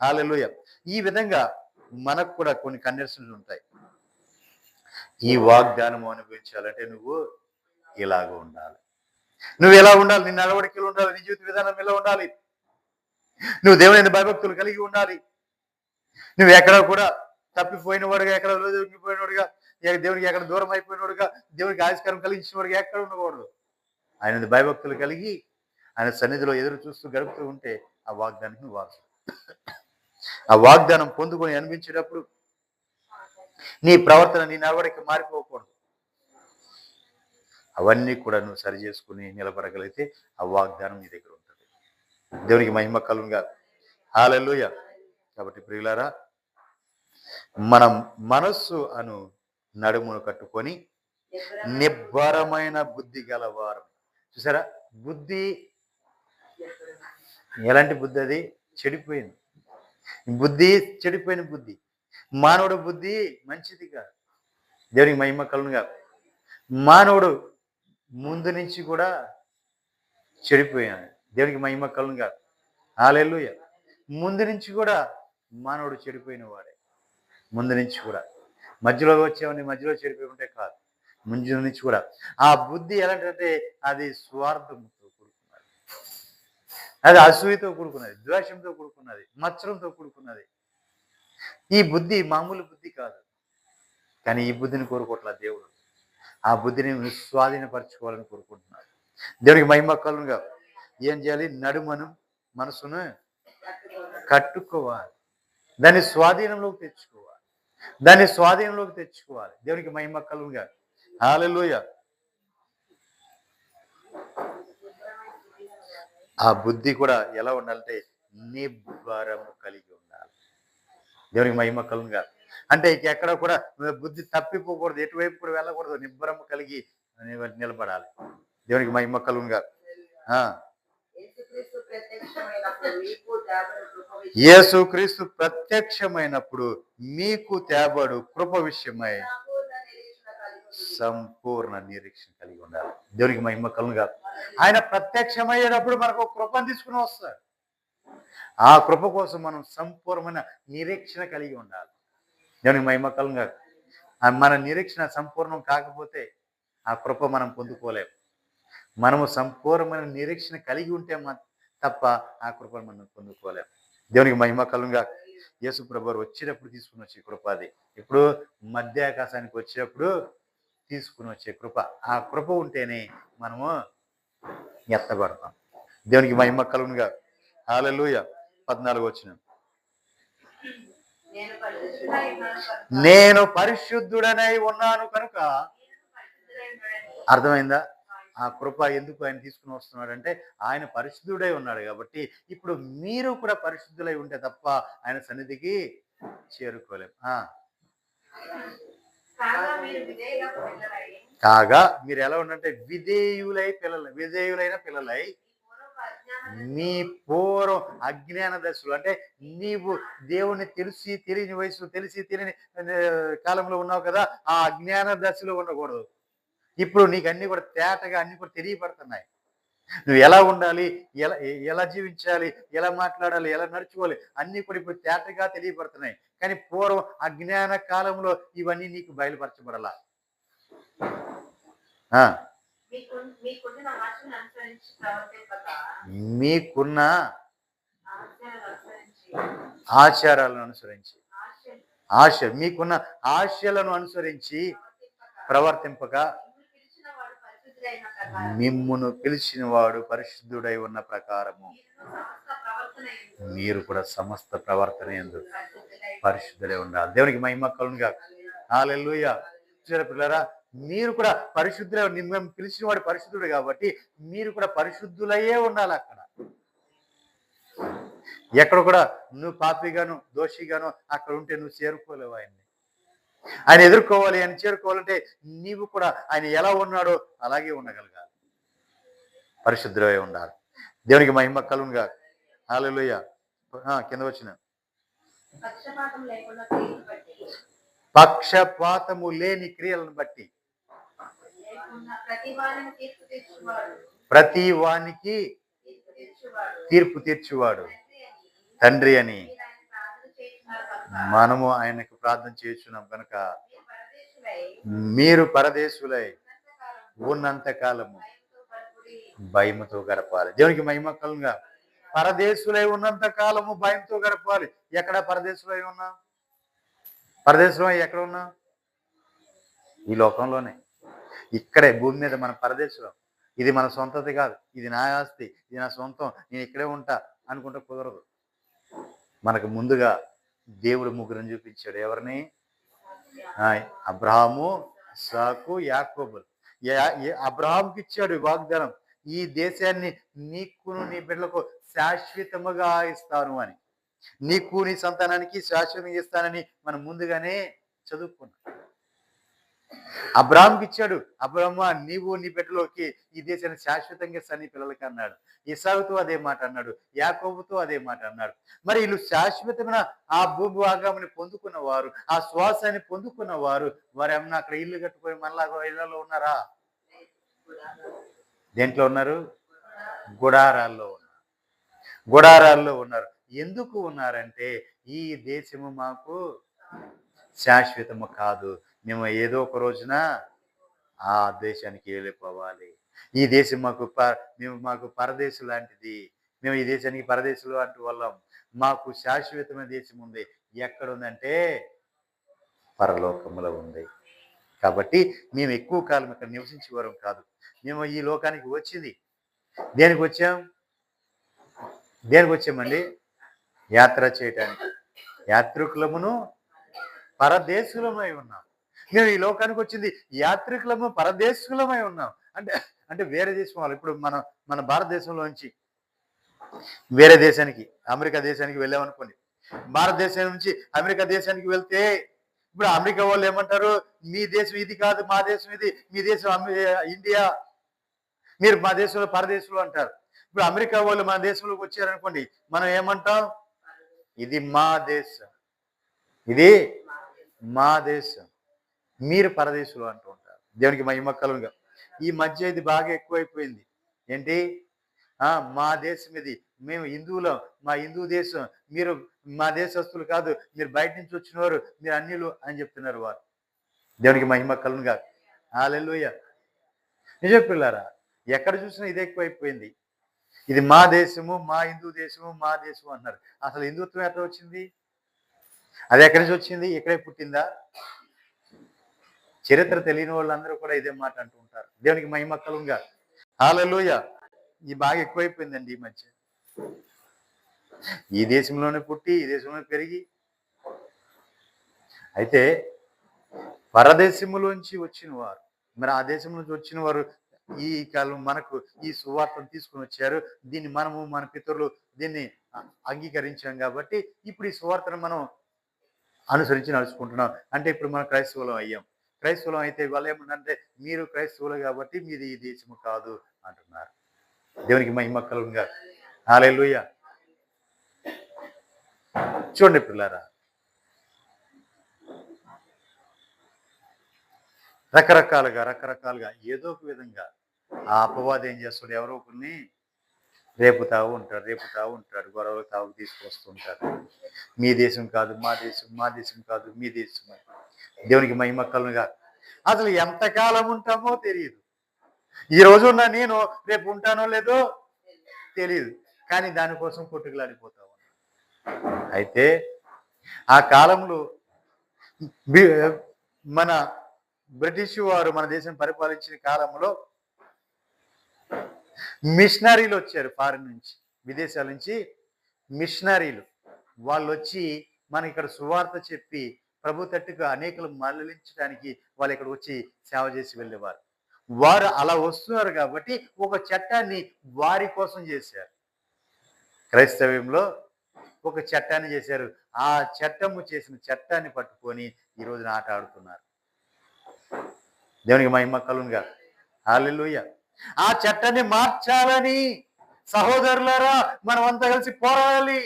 హల్లెలూయా. ఈ విధంగా మనకు కూడా కొన్ని కండిషన్లు ఉంటాయి. ఈ వాగ్దానం అనుభవించాలంటే నువ్వు ఇలాగ ఉండాలి. నువ్వు ఎలా ఉండాలి? నీ నడవడికలు ఉండాలి. నీ జీవిత విధానం ఎలా ఉండాలి? నువ్వు దేవుని భయభక్తులు కలిగి ఉండాలి. నువ్వు ఎక్కడ కూడా తప్పిపోయిన వాడుగా, ఎక్కడ దొరికిపోయినవాడుగా, దేవునికి ఎక్కడ దూరం అయిపోయినవాడుగా, దేవునికి ఆవిష్కారం కలిగించిన వాడుగా ఎక్కడ ఉండకూడదు. ఆయన భయభక్తులు కలిగి ఆయన సన్నిధిలో ఎదురు చూస్తూ గడుపుతూ ఉంటే ఆ వాగ్దానానికి నువ్వు వారసు. ఆ వాగ్దానం పొందుకొని అనిపించేటప్పుడు నీ ప్రవర్తన, నీ నడవడిక మారిపోకూడదు. అవన్నీ కూడా నువ్వు సరి చేసుకుని నిలబడగలిగితే ఆ వాగ్దానం నీ దగ్గర ఉంటుంది. దేవునికి మహిమ కలుగును గాక. హల్లెలూయా. కాబట్టి ప్రియులారా, మనం మనస్సు అను నడుమును కట్టుకొని నిబ్బరమైన బుద్ధి గలవారు. చూసారా? బుద్ధి ఎలాంటి బుద్ధి? అది చెడిపోయింది బుద్ధి, చెడిపోయిన బుద్ధి. మానవుడు బుద్ధి మంచిది కాదు. దేవునికి మహిమ కలుగును గాక. మానవుడు ముందు నుంచి కూడా చెడిపోయాడు. దేవునికి మహిమ కలుగును గాక. హల్లెలూయా. ముందు నుంచి కూడా మానవుడు చెడిపోయిన వాడే. ముందు నుంచి కూడా మధ్యలో వచ్చేవని మధ్యలో చెడిపోయి ఉంటే కాదు. ముందు నుంచి కూడా ఆ బుద్ధి ఎలాంటిదంటే అది స్వార్థంతో కూడుకున్నది, అది అసూయతో కూడుకున్నది, ద్వేషంతో కూడుకున్నది, మత్సరంతో కూడుకున్నది. ఈ బుద్ధి మామూలు బుద్ధి కాదు. కానీ ఈ బుద్ధిని కోరుకోవట్లేదు దేవుడు. ఆ బుద్ధిని స్వాధీనపరచుకోవాలని కోరుకుంటున్నాడు. దేవునికి మహిమ కలుగును గాక. ఏం చేయాలి? నడుమను మనసును కట్టుకోవాలి. దాన్ని స్వాధీనంలోకి తెచ్చుకోవాలి. దేవునికి మహిమ కలుగును గాక. హల్లెలూయా. ఆ బుద్ధి కూడా ఎలా ఉండాలంటే నిబ్బరము కలిగి ఉండాలి. దేవునికి మహిమ కలుగును గాక. అంటే ఎక్కడ కూడా బుద్ధి తప్పిపోకూడదు, ఎటువైపు కూడా వెళ్ళకూడదు, నిబ్బరము కలిగి నిలబడాలి. దేవునికి మహిమ కలుగును గాక. యేసుక్రీస్తు ప్రత్యక్షమైనప్పుడు మీకు తేబడు కృప విషయమై సంపూర్ణ నిరీక్షణ కలిగి ఉండాలి. దేవునికి మహిమ కలుగుగా. ఆయన ప్రత్యక్షమయ్యేటప్పుడు మనకు కృపను తీసుకుని వస్తాడు. ఆ కృప కోసం మనం సంపూర్ణమైన నిరీక్షణ కలిగి ఉండాలి. దేవునికి మహిమ కలుగుగా. మన నిరీక్షణ సంపూర్ణం కాకపోతే ఆ కృప మనం పొందుకోలేము. మనము సంపూర్ణమైన నిరీక్షణ కలిగి ఉంటే తప్ప ఆ కృపను మనం పొందుకోలేము. దేవునికి మహిమ కలుగుగా. యేసు ప్రభువు వచ్చేటప్పుడు తీసుకుని వచ్చే కృప అది. ఇప్పుడు మధ్య ఆకాశానికి వచ్చేటప్పుడు తీసుకుని వచ్చే కృప. ఆ కృప ఉంటేనే మనము ఎత్తబడతాం. దేవునికి మహిమ కలుగుగా. హల్లెలూయా. 14 వచనం. నేను పరిశుద్ధుడనై ఉన్నాను కనుక. అర్థమైందా? ఆ కృప ఎందుకు ఆయన తీసుకుని వస్తున్నాడంటే ఆయన పరిశుద్ధుడై ఉన్నాడు కాబట్టి ఇప్పుడు మీరు కూడా పరిశుద్ధులై ఉంటే తప్ప ఆయన సన్నిధికి చేరుకోలేం. కాగా మీరు ఎలా ఉండంటే విధేయులైన పిల్లలై నీ పూర్వం అజ్ఞాన దశలు, అంటే నీవు దేవుణ్ణి తెలియని వయసులో తెలియని కాలంలో ఉన్నావు కదా, ఆ అజ్ఞాన దశలో ఉండకూడదు. ఇప్పుడు నీకు అన్ని కూడా తేటగా అన్ని కూడా తెలియబడుతున్నాయి. నువ్వు ఎలా ఉండాలి, ఎలా జీవించాలి, ఎలా మాట్లాడాలి, ఎలా నడుచుకోవాలి అన్ని కూడా ఇప్పుడు తేటగా తెలియబడుతున్నాయి. కానీ పూర్వం అజ్ఞాన కాలంలో ఇవన్నీ నీకు బయలుపరచబడాల. మీకున్న ఆచారాలను అనుసరించి మీకున్న ఆశలను అనుసరించి ప్రవర్తింపక మిమ్మును పిలిచిన వాడు పరిశుద్ధుడై ఉన్న ప్రకారము మీరు కూడా సమస్త ప్రవర్తన యందు పరిశుద్ధులై ఉండాలి. దేవునికి మహిమ కలుగుగా. హల్లెలూయా. పిల్లరా, మీరు కూడా పరిశుద్ధులై, మిమ్మల్ని పిలిచిన వాడు పరిశుద్ధుడు కాబట్టి మీరు కూడా పరిశుద్ధులయ్యే ఉండాలి. అక్కడ ఎక్కడ కూడా నువ్వు పాపిగాను దోషిగాను అక్కడ ఉంటే నువ్వు చేరుకోలేవు. ఆయన ఎదుర్కోవాలి, ఆయన చేరుకోవాలంటే నీవు కూడా ఆయన ఎలా ఉన్నాడో అలాగే ఉండగలగాలి. పరిశుద్ధులై ఉండాలి. దేవునికి మహిమ కలుగుగా. హల్లెలూయా. కింద వచ్చిన పక్షపాతము లేని క్రియలను బట్టి ప్రతి వానికి తీర్పు తీర్చువాడు తండ్రి అని మనము ఆయనకు ప్రార్థన చేస్తున్నాం కనుక మీరు పరదేశులై ఉన్నంత కాలము భయముతో గడపాలి. దేవునికి మహిమ కలుగుగా. పరదేశులై ఉన్నంత కాలము భయంతో గడపాలి. ఎక్కడ పరదేశులై ఉన్నా? పరదేశంలో ఎక్కడ ఉన్నా? ఈ లోకంలోనే, ఇక్కడే భూమి మీద మన పరదేశంలో. ఇది మన సొంతది కాదు, ఇది నా ఆస్తి, ఇది నా సొంతం, నేను ఇక్కడే ఉంటా అనుకుంటే కుదరదు. మనకు ముందుగా దేవుడు ముగ్గురిని చూపించాడు. ఎవరిని? అబ్రహాము, ఇస్సాకు, యాకోబులు. అబ్రహాంకి ఇచ్చాడు వాగ్దానం, ఈ దేశాన్ని నీకును నీ బిడ్డలకు శాశ్వతముగా ఇస్తాను అని. నీకు నీ సంతానానికి శాశ్వతంగా ఇస్తానని మనం ముందుగానే చదువుకున్నాం. అబ్రహాంకి ఇచ్చాడు, అబ్రహ్మ నీవు నీ బిడ్డలోకి ఈ దేశాన్ని శాశ్వతంగా ఇస్తాను నీ పిల్లలకి అన్నాడు. ఇస్సాకుతో అదే మాట అన్నాడు, యాకోబుతో అదే మాట అన్నాడు. మరి వీళ్ళు శాశ్వతమైన ఆ భూభాగాన్ని పొందుకున్న వారు, ఆ శ్వాసాన్ని పొందుకున్న వారు ఏమన్నా అక్కడ ఇల్లు కట్టుకొని మళ్ళా ఇళ్లలో ఉన్నారా? దేంట్లో ఉన్నారు? గుడారాల్లో ఉన్నారు. ఎందుకు ఉన్నారంటే ఈ దేశము మాకు శాశ్వతము కాదు, మేము ఏదో ఒక రోజున ఆ దేశానికి వెళ్ళిపోవాలి. ఈ దేశం మాకు పరదేశం లాంటిది, మేము ఈ దేశానికి పరదేశంలో అంటూ వాళ్ళం. మాకు శాశ్వతమైన దేశం ఉంది. ఎక్కడుందంటే పరలోకములో ఉంది. కాబట్టి మేము ఎక్కువ కాలం ఇక్కడ నివసించేవారం కాదు. మేము ఈ లోకానికి వచ్చింది దేనికి వచ్చామండి? యాత్ర చేయటానికి. యాత్రికులమును పరదేశులమై ఉన్నాం. మేము ఈ లోకానికి వచ్చింది యాత్రికులము పరదేశులమై ఉన్నాం. అంటే వేరే దేశం వాళ్ళు. ఇప్పుడు మన భారతదేశంలో నుంచి వేరే దేశానికి, అమెరికా దేశానికి వెళ్ళామనుకోండి. భారతదేశం నుంచి అమెరికా దేశానికి వెళ్తే ఇప్పుడు అమెరికా వాళ్ళు ఏమంటారు? మీ దేశం ఇది కాదు, మా దేశం ఇది, మీ దేశం ఇండియా, మీరు మా దేశంలో పరదేశంలో అంటారు. ఇప్పుడు అమెరికా వాళ్ళు మన దేశంలోకి వచ్చారనుకోండి, మనం ఏమంటాం? ఇది మా దేశం, ఇది మా దేశం, మీరు పరదేశులు అంటూ ఉంటారు. దేవునికి మహిమ కలుగునుగా. ఈ మధ్య ఇది బాగా ఎక్కువైపోయింది. ఏంటి? మా దేశం ఇది, మేము హిందువులం, మా హిందూ దేశం, మీరు మా దేశస్తులు కాదు, మీరు బయట నుంచి వచ్చిన వారు, మీరు అన్యులు అని చెప్తున్నారు వారు. దేవునికి మహిమ కలుగునుగా. హల్లెలూయా. నిజం పిల్లారా, ఎక్కడ చూసినా ఇది ఎక్కువైపోయింది. ఇది మా దేశము, మా హిందూ దేశము, మా దేశం అన్నారు. అసలు హిందుత్వం ఎట్లా వచ్చింది? అది ఎక్కడి నుంచి వచ్చింది? ఇక్కడే పుట్టిందా? చరిత్ర తెలియని వాళ్ళందరూ కూడా ఇదే మాట అంటూ ఉంటారు. దేవునికి మహిమ కలుగునుగా. హల్లెలూయా. ఇది బాగా ఎక్కువైపోయిందండి ఈ మధ్య. ఈ దేశంలోనే పుట్టి, ఈ దేశంలోనే పెరిగి, అయితే పరదేశములోంచి వచ్చిన వారు, మరి ఆ దేశం నుంచి వచ్చిన వారు ఈ కాలం మనకు ఈ సువార్తను తీసుకుని వచ్చారు. దీన్ని మనము మన పితరులు దీన్ని అంగీకరించాం కాబట్టి ఇప్పుడు ఈ సువార్తను మనం అనుసరించి నడుచుకుంటున్నాం. అంటే ఇప్పుడు మనం క్రైస్తవులం అయ్యాం. క్రైస్తవులం అయితే వాళ్ళు ఏమన్నారంటే, మీరు క్రైస్తవులు కాబట్టి మీది ఈ దేశము కాదు అంటున్నారు. దేవునికి మహిమ కలుగునుగా. హల్లెలూయా. చూడండి పిల్లారా, రకరకాలుగా ఏదో ఒక విధంగా ఆ అపవాది ఏం చేస్తాడు? ఎవరో ఒకరిని రేపుతా ఉంటాడు, గొడవలు తావు తీసుకొస్తూ ఉంటారు. మీ దేశం కాదు మా దేశం, మా దేశం కాదు మీ దేశం. దేవునికి మహిమ కలుగునుగా. అసలు ఎంతకాలం ఉంటామో తెలియదు. ఈ రోజు ఉన్న నేను రేపు ఉంటానో లేదో తెలియదు, కానీ దానికోసం కొట్టుకులాడిపోతా ఉన్నాను. అయితే ఆ కాలంలో మన బ్రిటిష్ వారు మన దేశం పరిపాలించిన కాలంలో మిషనరీలు వచ్చారు. ఫారిన్ నుంచి, విదేశాల నుంచి మిషనరీలు వాళ్ళు వచ్చి మన ఇక్కడ సువార్త చెప్పి ప్రభు తట్టుకు అనేకలు మరలించడానికి వాళ్ళు ఇక్కడ వచ్చి సేవ చేసి వెళ్ళేవారు. వారు అలా వస్తున్నారు కాబట్టి ఒక చట్టాన్ని వారి కోసం చేశారు. క్రైస్తవ్యంలో ఒక చట్టాన్ని చేశారు. ఆ చట్టము చేసిన చట్టాన్ని పట్టుకొని ఈ రోజున ఆట ఆడుతున్నారు. దేవునికి మహిమ కలుగునుగా. హల్లెలూయా. ఆ చట్టాన్ని మార్చాలని సహోదరులారా మనమంతా కలిసి పోరాడాలి.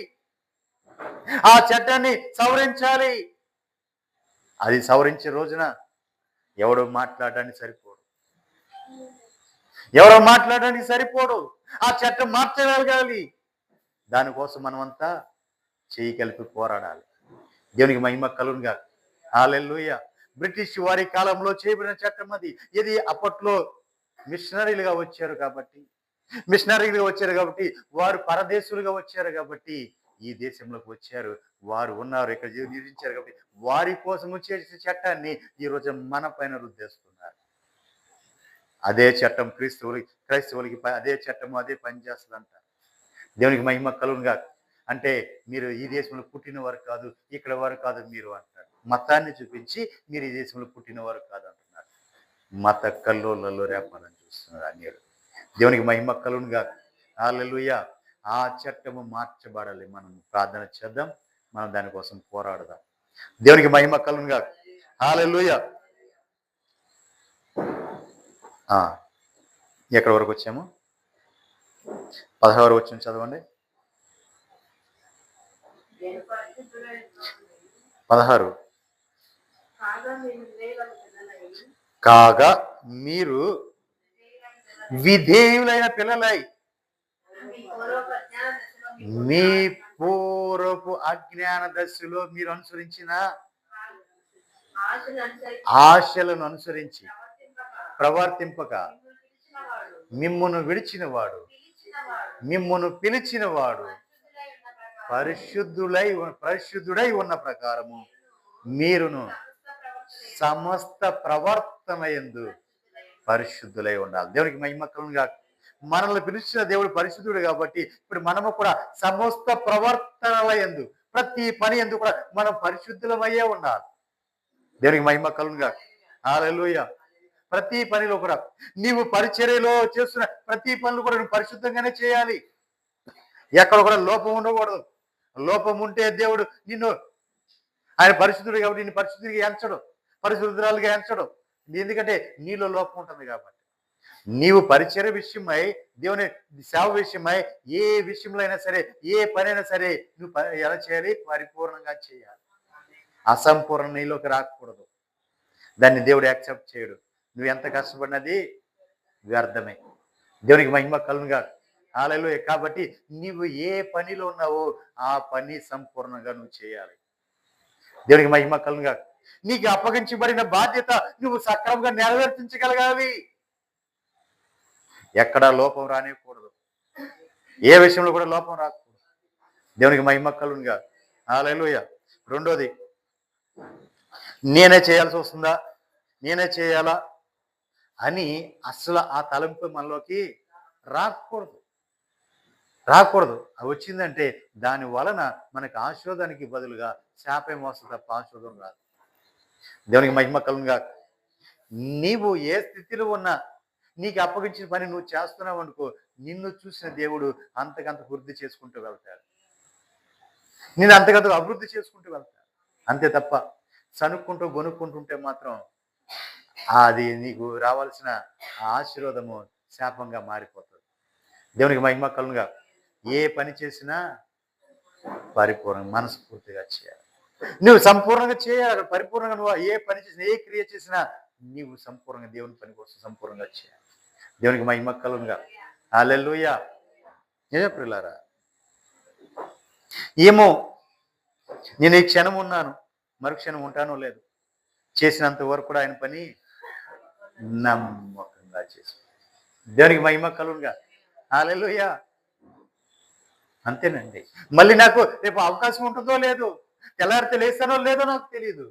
ఆ చట్టాన్ని సవరించాలి. అది సవరించే రోజున ఎవడో మాట్లాడడానికి సరిపోడు. ఆ చట్టం మార్చగలగాలి. దానికోసం మనమంతా చేయి కలిపి పోరాడాలి. దేవునికి మహిమ కలుగునుగా. హల్లెలూయా. బ్రిటిష్ వారి కాలంలో చేయబడిన చట్టం అది. ఇది అప్పట్లో మిషనరీలుగా వచ్చారు కాబట్టి వారు పరదేశులుగా వచ్చారు కాబట్టి ఈ దేశంలోకి వచ్చారు. వారు ఉన్నారు, ఇక్కడ జీవించారు కాబట్టి వారి కోసం చేసే చట్టాన్ని ఈ రోజు మన పైన రుద్దేస్తున్నారు. అదే చట్టం క్రైస్తవులకి అదే చట్టము అదే పనిచేస్తుంది అంటారు. దేవునికి మహిమ కలుగునుగా. అంటే మీరు ఈ దేశంలో పుట్టిన వారు కాదు, ఇక్కడ వారు కాదు మీరు అంటారు. మతాన్ని చూపించి మీరు ఈ దేశంలో పుట్టిన వారు కాదు అంటున్నారు. మత కల్లోలలో రేపాలని చూస్తున్నారు అన్యులు. దేవునికి మహిమ కలుగునుగా. హల్లెలూయా. ఆ చట్టము మార్చబడాలి. మనం ప్రార్థన చేద్దాం, మనం దానికోసం పోరాడదాం. దేవునికి మహిమ కలుగునుగా. హల్లెలూయా. ఎక్కడి వరకు వచ్చాము? 16 వచనం చదవండి. 16. కాగా మీరు విధేయులైన పిల్లలై మీ పూర్వపు అజ్ఞాన దశలో మీరు అనుసరించిన ఆశలను అనుసరించి ప్రవర్తింపక మిమ్మును పిలిచిన వాడు పరిశుద్ధుడై ఉన్న ప్రకారము మీరును సమస్త ప్రవర్తన యందు పరిశుద్ధులై ఉండాలి. దేవునికి మహిమ కలుగునుగా. మనల్ని పిలిచిన దేవుడు పరిశుద్ధుడు కాబట్టి ఇప్పుడు మనము కూడా సమస్త ప్రవర్తనల యందు ప్రతి పని యందు కూడా మనం పరిశుద్ధులమయ్యే ఉండాలి. దేవునికి మహిమ కలుగునుగా. హల్లెలూయా. ప్రతి పనిలో కూడా నీవు పరిచర్యలో చేస్తున్న ప్రతి పనులు కూడా నువ్వు పరిశుద్ధంగానే చేయాలి. ఎక్కడ కూడా లోపం ఉండకూడదు. లోపం ఉంటే దేవుడు ఆయన పరిశుద్ధుడు కాబట్టి నిన్ను పరిశుద్ధిగా ఎంచడు, పరిశుద్ధురాలుగా ఎంచడు. ఎందుకంటే నీలో లోపం ఉంటుంది కాబట్టి. నీవు పరిచర్య విషయమై, దేవుని సేవ విషయమై, ఏ విషయంలో అయినా సరే, ఏ పనైనా సరే నువ్వు ఎలా చేయాలి? పరిపూర్ణంగా చేయాలి. అసంపూర్ణ నీలోకి రాకూడదు. దాన్ని దేవుడు యాక్సెప్ట్ చేయడు. నువ్వు ఎంత కష్టపడినది వ్యర్థమే. దేవునికి మహిమ కలుగునుగాక. హల్లెలూయా. కాబట్టి నీవు ఏ పనిలో ఉన్నావో ఆ పని సంపూర్ణంగా నువ్వు చేయాలి. దేవునికి మహిమ కలుగునుగాక. నీకు అప్పగించబడిన బాధ్యత నువ్వు సక్రమంగా నెరవేర్చించగలగాలి. ఎక్కడా లోపం రానివ్వకూడదు. ఏ విషయంలో కూడా లోపం రాకూడదు. దేవునికి మహిమ కలుగునుగాక. హల్లెలూయా. రెండోది, నేనే చేయాల్సి వస్తుందా, నేనే చేయాలా అని అసలు ఆ తలంపు మనలోకి రాకూడదు. అది వచ్చిందంటే దాని వలన మనకు ఆశీర్వాదానికి బదులుగా శాపం వస్తుంది తప్ప ఆశీర్వాదం రాదు. దేవునికి మహిమ కలుగునుగాక. నీవు ఏ స్థితిలో ఉన్నా నీకు అప్పగించిన పని నువ్వు చేస్తున్నావు అనుకో, నిన్ను చూసిన దేవుడు అంతకంత వృద్ధి చేసుకుంటూ వెళ్తాడు. నేను అంతకంత అభివృద్ధి చేసుకుంటూ వెళ్తాడు. అంతే తప్ప సనుక్కుంటూ గొనుక్కుంటుంటే మాత్రం అది నీకు రావాల్సిన ఆశీర్వాదము శాపంగా మారిపోతుంది. దేవునికి మహిమ కలుగునుగాక. ఏ పని చేసినా పరిపూర్ణంగా మనస్ఫూర్తిగా చేయాలి. నువ్వు సంపూర్ణంగా చేయాలి. పరిపూర్ణంగా నువ్వు ఏ పని చేసినా, ఏ క్రియ చేసినా నీవు సంపూర్ణంగా దేవుని పని కోసం సంపూర్ణంగా చేయాలి. దేవునికి మహిమ కలుగునుగాక. హల్లెలూయా. నిజ ప్రియులారా, ఏమో నేను ఈ క్షణం ఉన్నాను, మరుక్షణం ఉంటానో లేదు. చేసినంత వరకు కూడా ఆయన పని నమ్మకంగా చేసి దేవునికి మహిమ కలుగునుగాక. హల్లెలూయా. అంతేనండి. మళ్ళీ నాకు రేపు అవకాశం ఉంటుందో లేదో, తెల్లారితే లేస్తానో లేదో నాకు తెలియదు.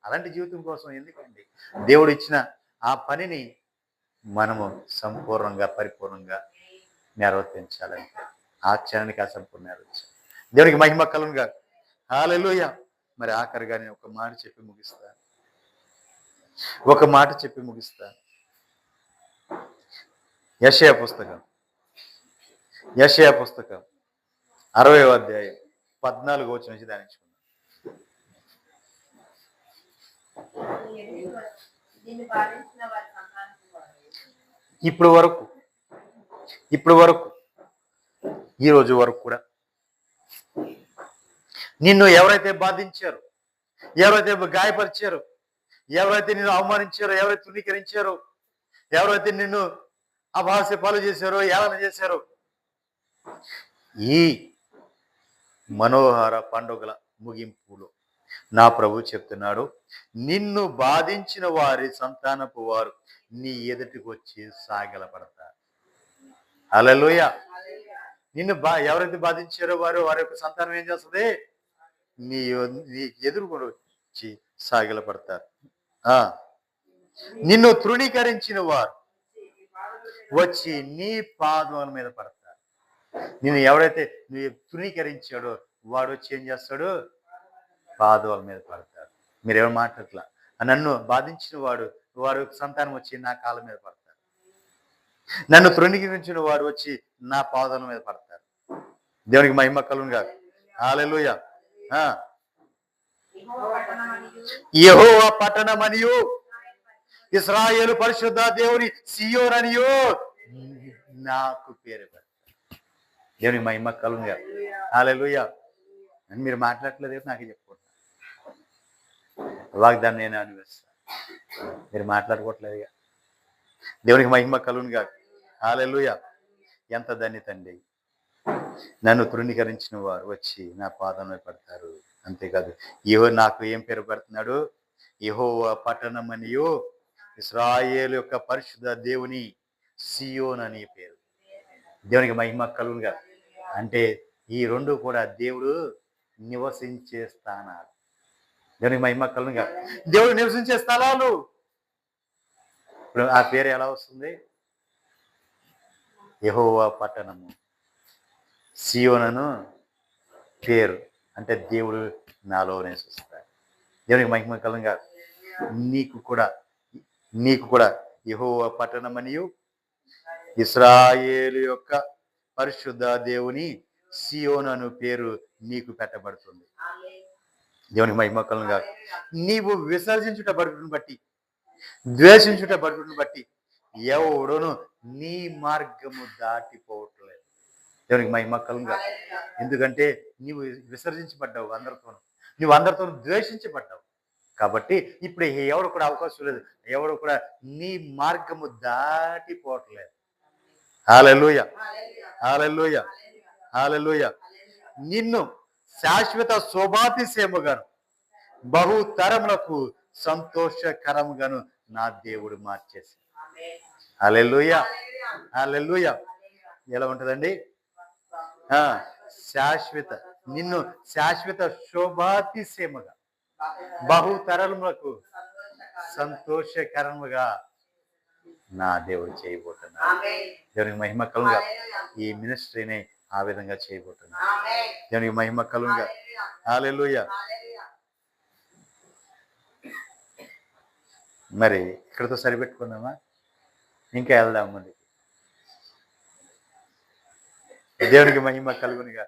అలాంటి జీవితం కోసం ఎందుకండి? దేవుడు ఇచ్చిన ఆ పనిని మనము సంపూర్ణంగా పరిపూర్ణంగా నిర్వర్తించాలంటే ఆ క్షణానికి అసంపూర్ణ నెరవేర్చాలి. దేవునికి మహిమ కలుగునుగాక. హల్లెలూయా. మరి ఆఖరిగా నేను ఒక మాట చెప్పి ముగిస్తాను. యెషయా పుస్తకం 60వ అధ్యాయం 14వ వచనం నుంచి ధ్యానించుకుందాం. ఇప్పుడు వరకు ఈ రోజు వరకు కూడా నిన్ను ఎవరైతే బాధించారో, ఎవరైతే గాయపరిచారో, ఎవరైతే నిన్ను అవమానించారో, ఎవరైతే తృణీకరించారో, ఎవరైతే నిన్ను అపహాస్య పాలు చేశారో, ఏలన చేశారో, ఈ మనోహర పండుగల ముగింపులో నా ప్రభు చెప్తున్నాడు, నిన్ను బాధించిన వారి సంతానపు వారు నీ ఎదుటికి వచ్చి సాగిలపడతారు. హల్లెలూయా. నిన్ను ఎవరైతే బాధించారో వారి యొక్క సంతానం ఏం చేస్తుంది? నీ ఎదురుకొని వచ్చి సాగిలపడతారు. నిన్ను తృణీకరించిన వారు వచ్చి నీ పాదముల మీద పడతారు. నిన్ను ఎవరైతే నువ్వు తృణీకరించాడో వాడు వచ్చి ఏం చేస్తాడు? పాదముల మీద పడతాడు. మీరేమో మాట్లాడట్లా. నన్ను బాధించిన వాడు సంతానం వచ్చి నా కాళ్ళ మీద పడతారు. నన్ను తృణీకరించిన వాడు వచ్చి నా పాదముల మీద పడతారు. దేవునికి మహిమ కలుగునుగాక. హల్లెలూయా. యెహోవా పట్టణమనియు ఇశ్రాయేలు పరిశుద్ధ దేవుని సియోను అనియు నాకు పేరు పెడతారు. దేవునికి మహిమ కలుగునుగాక. హల్లెలూయా. అని మీరు మాట్లాడట్లేదు, నాకే చెప్పుకుంటున్నా. వాగ్దాన్ని నేను అనుభవిస్తాను, మీరు మాట్లాడుకోవట్లేదుగా. దేవునికి మహిమ కలుగునుగాక. హల్లెలూయా. ఎంత ధన్యత అండి. నన్ను తృణీకరించిన వారు వచ్చి నా పాదంలో పడతారు. అంతేకాదు, నాకు ఏం పేరు పెడుతున్నాడు? యెహోవా పట్టణమనియు ఇశ్రాయేలు యొక్క పరిశుద్ధ దేవుని సియోను అనే పేరు. దేవునికి మహిమ కలుగునుగాక. అంటే ఈ రెండు కూడా దేవుడు నివసించే స్థానాలు. దేవునికి మహిమ కలుగునుగాక. దేవుడు నివసించే స్థలాలు. ఆ పేరు ఎలా వస్తుంది? యెహోవా పట్టణము, సియోను పేరు. అంటే దేవుడు నాలో నివసిస్తాడు. దేవునికి మహిమ కలుగునుగాక. నీకు కూడా యెహోవా పట్టణమనియు ఇశ్రాయేలు యొక్క పరిశుద్ధ దేవుని సియోను అను పేరు నీకు పెట్టబడుతుంది. దేవునికి మహిమ కలుగునుగాక. నీవు విసర్జించుట బడుటను బట్టి, ద్వేషించుట బడుటను బట్టి ఎవడును నీ మార్గము దాటిపోవట్లేదు. దేవునికి మహిమ కలుగుగా. ఎందుకంటే నీవు విసర్జించబడ్డావు అందరితోనూ, నువ్వు అందరితో ద్వేషించబడ్డావు. కాబట్టి ఇప్పుడు ఎవరు కూడా అవకాశం లేదు, ఎవరు కూడా నీ మార్గము దాటిపోవట్లేదు. హల్లెలూయా, హల్లెలూయా, హల్లెలూయా. నిన్ను శాశ్వత శోభాతిశయముగాను బహుతరములకు సంతోషకరముగాను నా దేవుడు మార్చేసి. హల్లెలూయా, హల్లెలూయా. ఎలా ఉంటుందండి? శాశ్వత, నిన్ను శాశ్వత శోభాతిశయముగా బహుతరములకు సంతోషకరముగా నా దేవుడు చేయబోతున్నాడు. దేవునికి మహిమ కలుగుగా. ఈ మినిస్ట్రీని ఆ విధంగా చేయబోతున్నాడు. దేవునికి మహిమ కలుగుగా. హల్లెలూయా. మరి ఇక్కడతో సరిపెట్టుకుందామా? ఇంకా వెళ్దాం ముందుకి. దేవునికి మహిమ కలుగునిగా.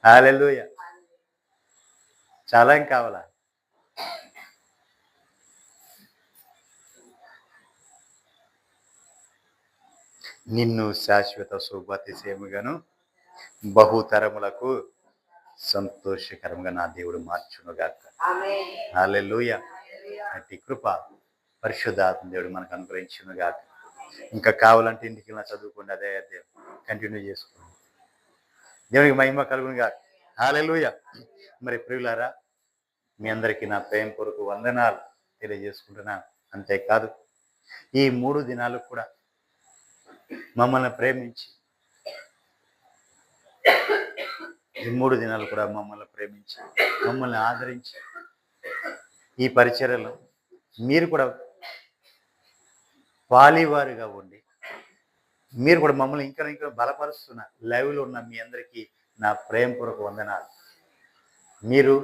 హల్లెలూయా. చాలా ఏం కావాలా? నిన్ను శాశ్వత శోభాతిశయముగాను బహుతరములకు సంతోషకరంగా నా దేవుడు మార్చునుగాక. హల్లెలూయా. అట్టి కృప పరిశుద్ధాత్మ దేవుడు మనకు అనుగ్రహించునుగాక. ఇంకా కావాలంటే ఇంటికి వెళ్ళినా చదువుకోండి, అదే కంటిన్యూ చేసుకోండి. దేవునికి మహిమ కలుగునుగా. హల్లెలూయా. మరి ప్రియులారా, మీ అందరికీ నా ప్రేమపూర్వక వందనాలు తెలియజేసుకుంటున్నాను. అంతేకాదు ఈ 3 దినాలు కూడా మమ్మల్ని ప్రేమించి, ఈ 3 దినాలు కూడా మమ్మల్ని ప్రేమించి, మమ్మల్ని ఆదరించి, ఈ పరిచర్యలో మీరు కూడా పాలివారుగా ఉండి, మీరు కూడా మమ్మల్ని ఇంకా బలపరుస్తున్న లైవ్లో ఉన్న మీ అందరికీ నా ప్రేమపూర్వక వందనాలు. మీరు,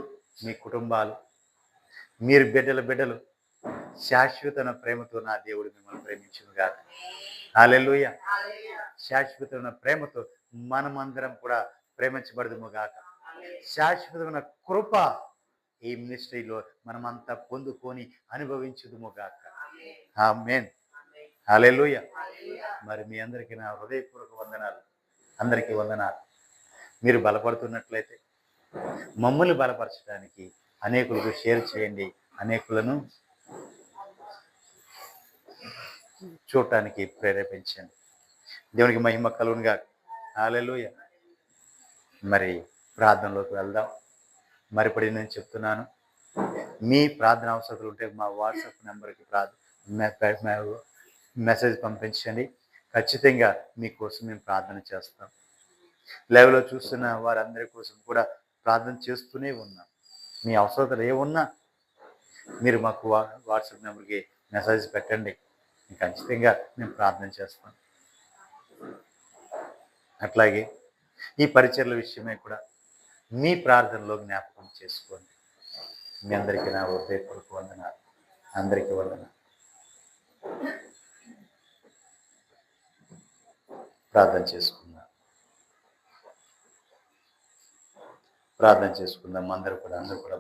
మీ కుటుంబాలు, మీరు బిడ్డలు శాశ్వతమైన ప్రేమతో నా దేవుడు మిమ్మల్ని ప్రేమించునుగాక. హల్లెలూయా. శాశ్వతమైన ప్రేమతో మనమందరం కూడా ప్రేమించబడదుముగాక. శాశ్వతమైన కృప ఈ మినిస్ట్రీలో మనమంతా పొందుకొని అనుభవించుదుముగాక. ఆమేన్. హల్లెలూయా. మరి మీ అందరికీ నా హృదయపూర్వక వందనాలు. అందరికీ వందనాలు. మీరు బలపడుతున్నట్లయితే మమ్మల్ని బలపరచడానికి అనేకులకు షేర్ చేయండి, అనేకులను చూడటానికి ప్రేరేపించండి. దేవునికి మహిమ కలుగునుగా. హల్లెలూయా. మరి ప్రార్థనలోకి వెళ్దాం. మరిపడి నేను చెప్తున్నాను, మీ ప్రార్థన అవసరాలు ఉంటే మా వాట్సాప్ నెంబర్కి మెసేజ్ పంపించండి. ఖచ్చితంగా మీకోసం మేము ప్రార్థన చేస్తాం. లైవ్లో చూస్తున్న వారందరి కోసం కూడా ప్రార్థన చేస్తూనే ఉన్నాం. మీ అవసరాలు ఏమున్నా మీరు మాకు వాట్సాప్ నెంబర్కి మెసేజ్ పెట్టండి. ఖచ్చితంగా మేము ప్రార్థన చేస్తాం. అట్లాగే ఈ పరిచర్ల విషయమై కూడా మీ ప్రార్థనలో జ్ఞాపకం చేసుకోండి. మీ అందరికీ నా హృదయపూర్వక వందనాలు. అందరికీ వందనాలు. ప్రార్థన చేసుకుందాం. అందరూ కూడా